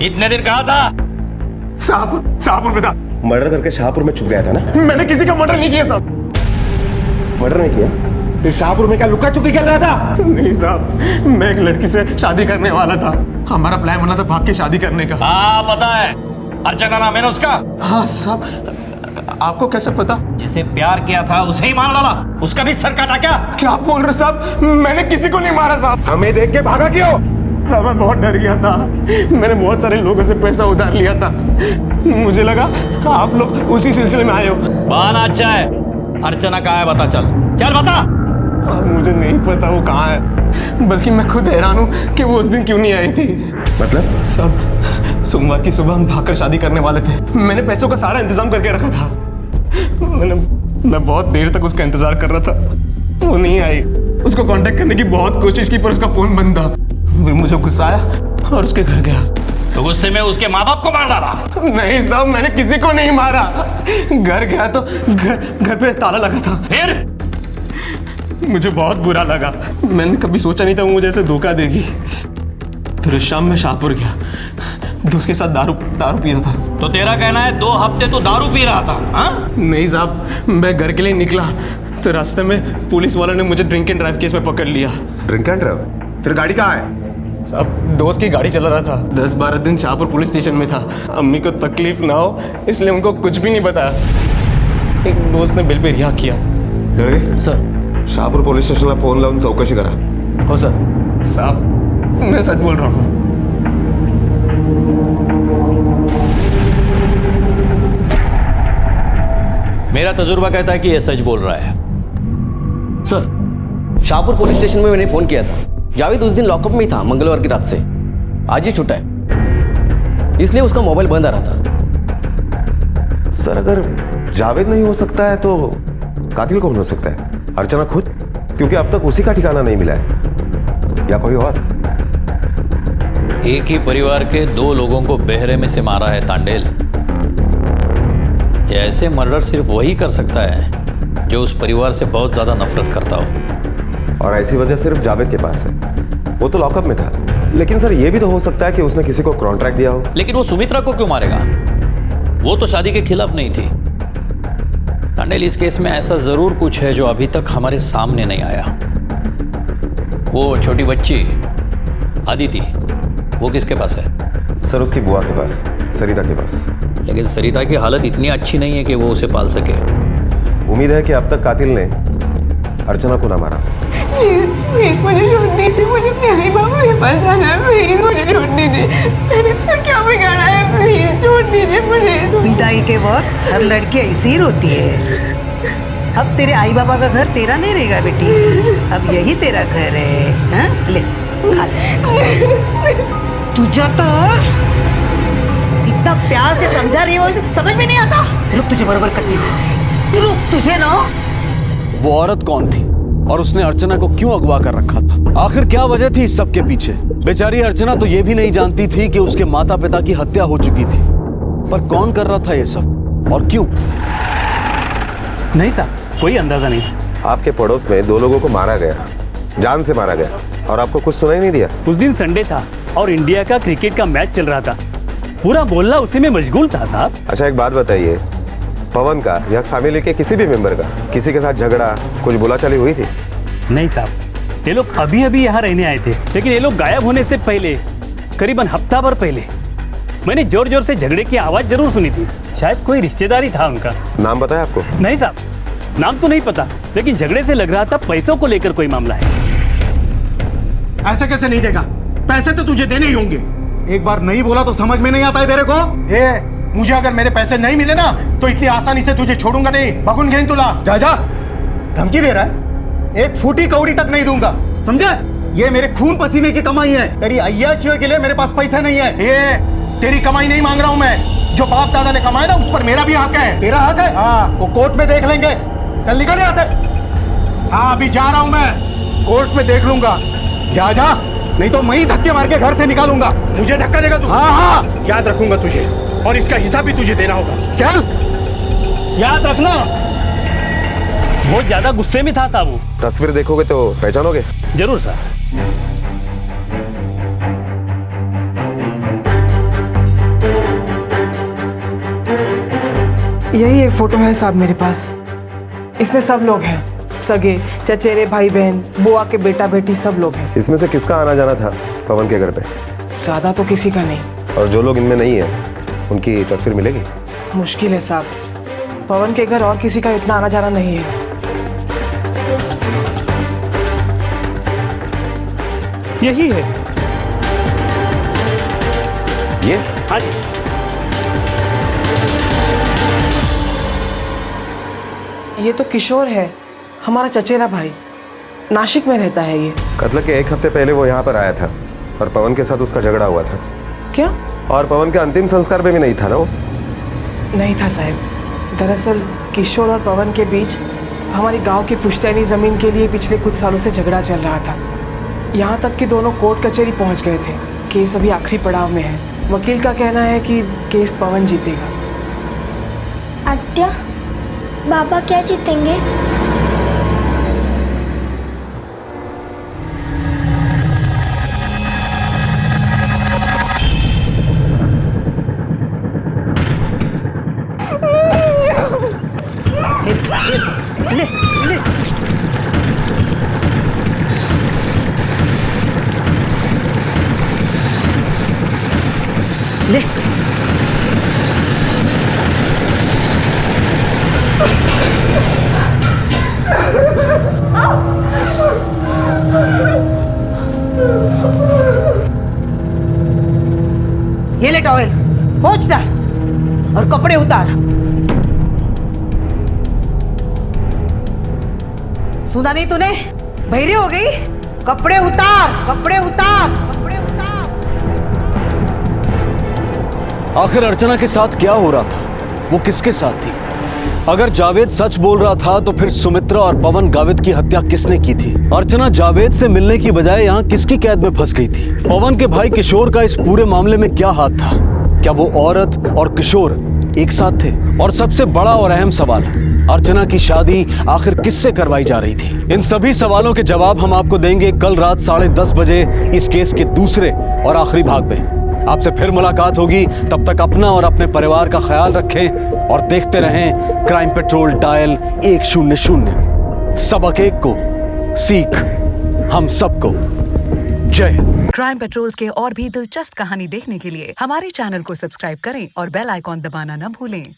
इतने दिन कहा था? शाहपुर में था। मर्डर करके शाहपुर में छुप गया था ना? मैंने किसी का मर्डर नहीं किया साहब। मर्डर नहीं किया? फिर शाहपुर में क्या लुक्का छुपी खेल रहा था? नहीं साहब, मैं एक लड़की से शादी करने वाला था। हमारा प्लान बना था भाग के शादी करने का। हाँ पता है, अर्चना नाम है ना उसका? हाँ साहब, आपको कैसे पता? जिसे प्यार किया था उसे ही मार डाला। उसका भी सर काटा क्या? क्या बोल रहे साहब? मैंने किसी को नहीं मारा साहब। हमें देख के भागा क्यों? मैं बहुत डर गया था। मैंने बहुत सारे लोगों से पैसा उधार लिया था। मुझे लगा आप लोग उसी सिलसिले में आए हो। बहाना अच्छा है। अर्चना कहाँ है बता, चल बता। मुझे नहीं पता वो कहाँ है, बल्कि मैं खुद हैरान हूँ कि वो उस दिन क्यों नहीं आई थी। मतलब? साहब सोमवार की सुबह हम भागकर शादी करने वाले थे। मैंने पैसों का सारा इंतजाम करके रखा था। मैं बहुत देर तक उसका इंतजार कर रहा था, वो नहीं आई। उसको कांटेक्ट करने की बहुत कोशिश की पर उसका फोन बंद था। फिर मुझे गुस्सा आया और उसके घर गया। तो गुस्से में उसके माँ बाप को मार डाला? नहीं साहब, मैंने किसी को नहीं मारा। घर गया तो घर पे ताला लगा था। फिर मुझे बहुत बुरा लगा। मैंने कभी सोचा नहीं था वो मुझे ऐसे धोखा देगी। फिर उस शाम में शाहपुर गया, दोस्त के साथ दारू पी रहा था। तो तेरा कहना है 2 हफ्ते तो दारू पी रहा था? हाँ? नहीं साहब, मैं घर के लिए निकला तो रास्ते में पुलिस वालों ने मुझे ड्रिंक एंड ड्राइव केस में पकड़ लिया। Drink and drive? फिर गाड़ी कहाँ है? साहब दोस्त की गाड़ी चला रहा था। 10-12 दिन शाहपुर पुलिस स्टेशन में था। अम्मी को तकलीफ ना हो इसलिए उनको कुछ भी नहीं बताया। एक दोस्त ने बिल पे रिहा किया। सर शाहपुर पुलिस स्टेशन में फोन लावून चौकशी करा। हो सर। साहब मैं सच बोल रहा हूँ। मेरा तजुर्बा कहता है कि यह सच बोल रहा है। सर शाहपुर पुलिस स्टेशन में मैंने फोन किया था। जावेद उस दिन लॉकअप में ही था मंगलवार की रात से। आज ही छुट्टा है, इसलिए उसका मोबाइल बंद आ रहा था। सर अगर जावेद नहीं हो सकता है तो कातिल कौन हो सकता है? अर्चना खुद? क्योंकि अब तक उसी का ठिकाना नहीं मिला है, या कोई और? एक ही परिवार के 2 लोगों को बहरे में से मारा है तांडेल। ये ऐसे मर्डर सिर्फ वही कर सकता है जो उस परिवार से बहुत ज्यादा नफरत करता हो। और ऐसी वजह सिर्फ जावेद के पास है। वो तो लॉकअप में था। लेकिन सर ये भी तो हो सकता है कि उसने किसी को कॉन्ट्रैक्ट दिया हो। लेकिन वो सुमित्रा को क्यों मारेगा? वो तो शादी के खिलाफ नहीं थी। तांडेल, इस केस में ऐसा जरूर कुछ है जो अभी तक हमारे सामने नहीं आया। वो छोटी बच्ची आदिति, वो किसके पास है? सर उसकी बुआ के पास, सरिता के पास। लेकिन सरिता की हालत इतनी अच्छी नहीं है कि वो उसे पाल सके। उम्मीद है कि अब तक कातिल ने अर्चना को ना मारा। प्लीज मुझे छोड़ दीजिए, मुझे अपने भाई बाबू के पास जाना है। प्लीज मुझे छोड़ दीजिए, मैंने तो क्या बिगाड़ा है? प्लीज छोड़ दीजिए मुझे। विदाई के वक्त हर लड़की ऐसी ही रोती है। अब तेरे आई बाबा का घर तेरा नहीं रहेगा बेटी, अब यही तेरा घर है। हाँ? ले खा ले। तुझा तो इतना प्यार से समझा रही हो, समझ में नहीं आता। रुक, तुझे बराबर करती हूँ। रुक, तुझे ना। वो औरत कौन थी और उसने अर्चना को क्यों अगवा कर रखा था? आखिर क्या वजह थी इस सब के पीछे? बेचारी अर्चना तो ये भी नहीं जानती थी कि उसके माता पिता की हत्या हो चुकी थी, पर कौन कर रहा था ये सब और क्यों? नहीं साहब, कोई अंदाजा नहीं। आपके पड़ोस में 2 लोगों को मारा गया, जान से मारा गया, और आपको कुछ सुनाई नहीं दिया? उस दिन संडे था और इंडिया का क्रिकेट का मैच चल रहा था, पूरा मोहल्ला उसी में मशगूल था साहब। अच्छा एक बात बताइए, पवन का या फैमिली के किसी भी मेंबर का किसी के साथ झगड़ा, कुछ बोलाचाली हुई थी? नहीं साहब, ये लोग अभी अभी यहाँ रहने आए थे, लेकिन ये लोग गायब होने से पहले करीबन हफ्ता भर पहले मैंने जोर जोर से झगड़े की आवाज जरूर सुनी थी। शायद कोई रिश्तेदारी था उनका। नाम बताया आपको? नहीं साहब, नाम तो नहीं पता, लेकिन झगड़े से लग रहा था पैसों को लेकर कोई मामला है। ऐसे कैसे नहीं देगा? पैसे तो तुझे देने ही होंगे। एक बार नहीं बोला तो समझ में नहीं आता है तेरे को? मुझे अगर मेरे पैसे नहीं मिले ना तो इतनी आसानी से तुझे छोड़ूंगा नहीं, भगुन घेन तुला। जा जा, धमकी दे रहा है? एक फूटी कौड़ी तक नहीं दूंगा, समझे? ये मेरे खून पसीने की कमाई है, तेरी अय्याशियों के लिए मेरे पास पैसा नहीं है। ये तेरी कमाई नहीं मांग रहा हूं मैं, जो बाप दादा ने कमाया ना उस पर मेरा भी हक है। तेरा हक है? हाँ, वो कोर्ट में देख लेंगे। चल निकल यहाँ से। हाँ अभी जा रहा हूं मैं, कोर्ट में देख लूंगा। जा जा, नहीं तो मैं ही धक्के मार के घर से निकालूंगा। मुझे धक्का देगा तू? हाँ हाँ, याद रखूंगा तुझे, और इसका हिसाब भी तुझे देना होगा। चल, याद रखना। बहुत ज्यादा गुस्से में था साहब वो। तस्वीर देखोगे तो पहचानोगे? जरूर साहब। यही एक फोटो है साहब मेरे पास। इसमें सब लोग हैं, सगे, चचेरे, भाई बहन, बुआ के बेटा बेटी सब लोग हैं। इसमें से किसका आना जाना था पवन के घर पे? ज्यादा तो किसी का नहीं। और जो लोग इनमें नहीं है उनकी तस्वीर मिलेगी? मुश्किल है साहब, पवन के घर और किसी का इतना आना जाना नहीं है। यही है। ये? हाँ जी। ये तो किशोर है, हमारा चचेरा भाई, नासिक में रहता है ये। कत्ल के 1 हफ्ते पहले वो यहाँ पर आया था और पवन के साथ उसका झगड़ा हुआ था। क्या? और पवन का अंतिम संस्कार पे भी नहीं था ना वो? नहीं था साहब। दरअसल किशोर और पवन के बीच हमारी गांव की पुश्तैनी जमीन के लिए पिछले कुछ सालों से झगड़ा चल रहा था। यहाँ तक कि दोनों कोर्ट कचहरी पहुँच गए थे। केस अभी आखिरी पड़ाव में है। वकील का कहना है कि केस पवन जीतेगा। आद्या, बाबा क्या जीतेंगे? ले ले ले। ये ले टॉवेल, पोंछ डाल और कपड़े उतार। सुना नहीं तूने? बहरी हो गई? कपड़े उतार, कपड़े उतार, कपड़े उतार। आखिर अर्चना के साथ क्या हो रहा था? वो किसके साथ थी? अगर जावेद सच बोल रहा था तो फिर सुमित्रा और पवन गावित की हत्या किसने की थी? अर्चना जावेद से मिलने की बजाय यहाँ किसकी कैद में फंस गई थी? पवन के भाई किशोर का इस पूरे मामले में क्या हाथ था? क्या वो औरत और किशोर एक साथ थे? और सबसे बड़ा और अहम सवाल, अर्चना की शादी आखिर किससे करवाई जा रही थी? इन सभी सवालों के जवाब हम आपको देंगे कल रात 10:30 बजे इस केस के दूसरे और आखिरी भाग में। आपसे फिर मुलाकात होगी, तब तक अपना और अपने परिवार का ख्याल रखें और देखते रहें क्राइम पेट्रोल डायल 100। सबक एक को, सीख हम सबको। जय हिंद। क्राइम पेट्रोल्स के और भी दिलचस्प कहानी देखने के लिए हमारे चैनल को सब्सक्राइब करें और बेल आइकॉन दबाना न भूलें।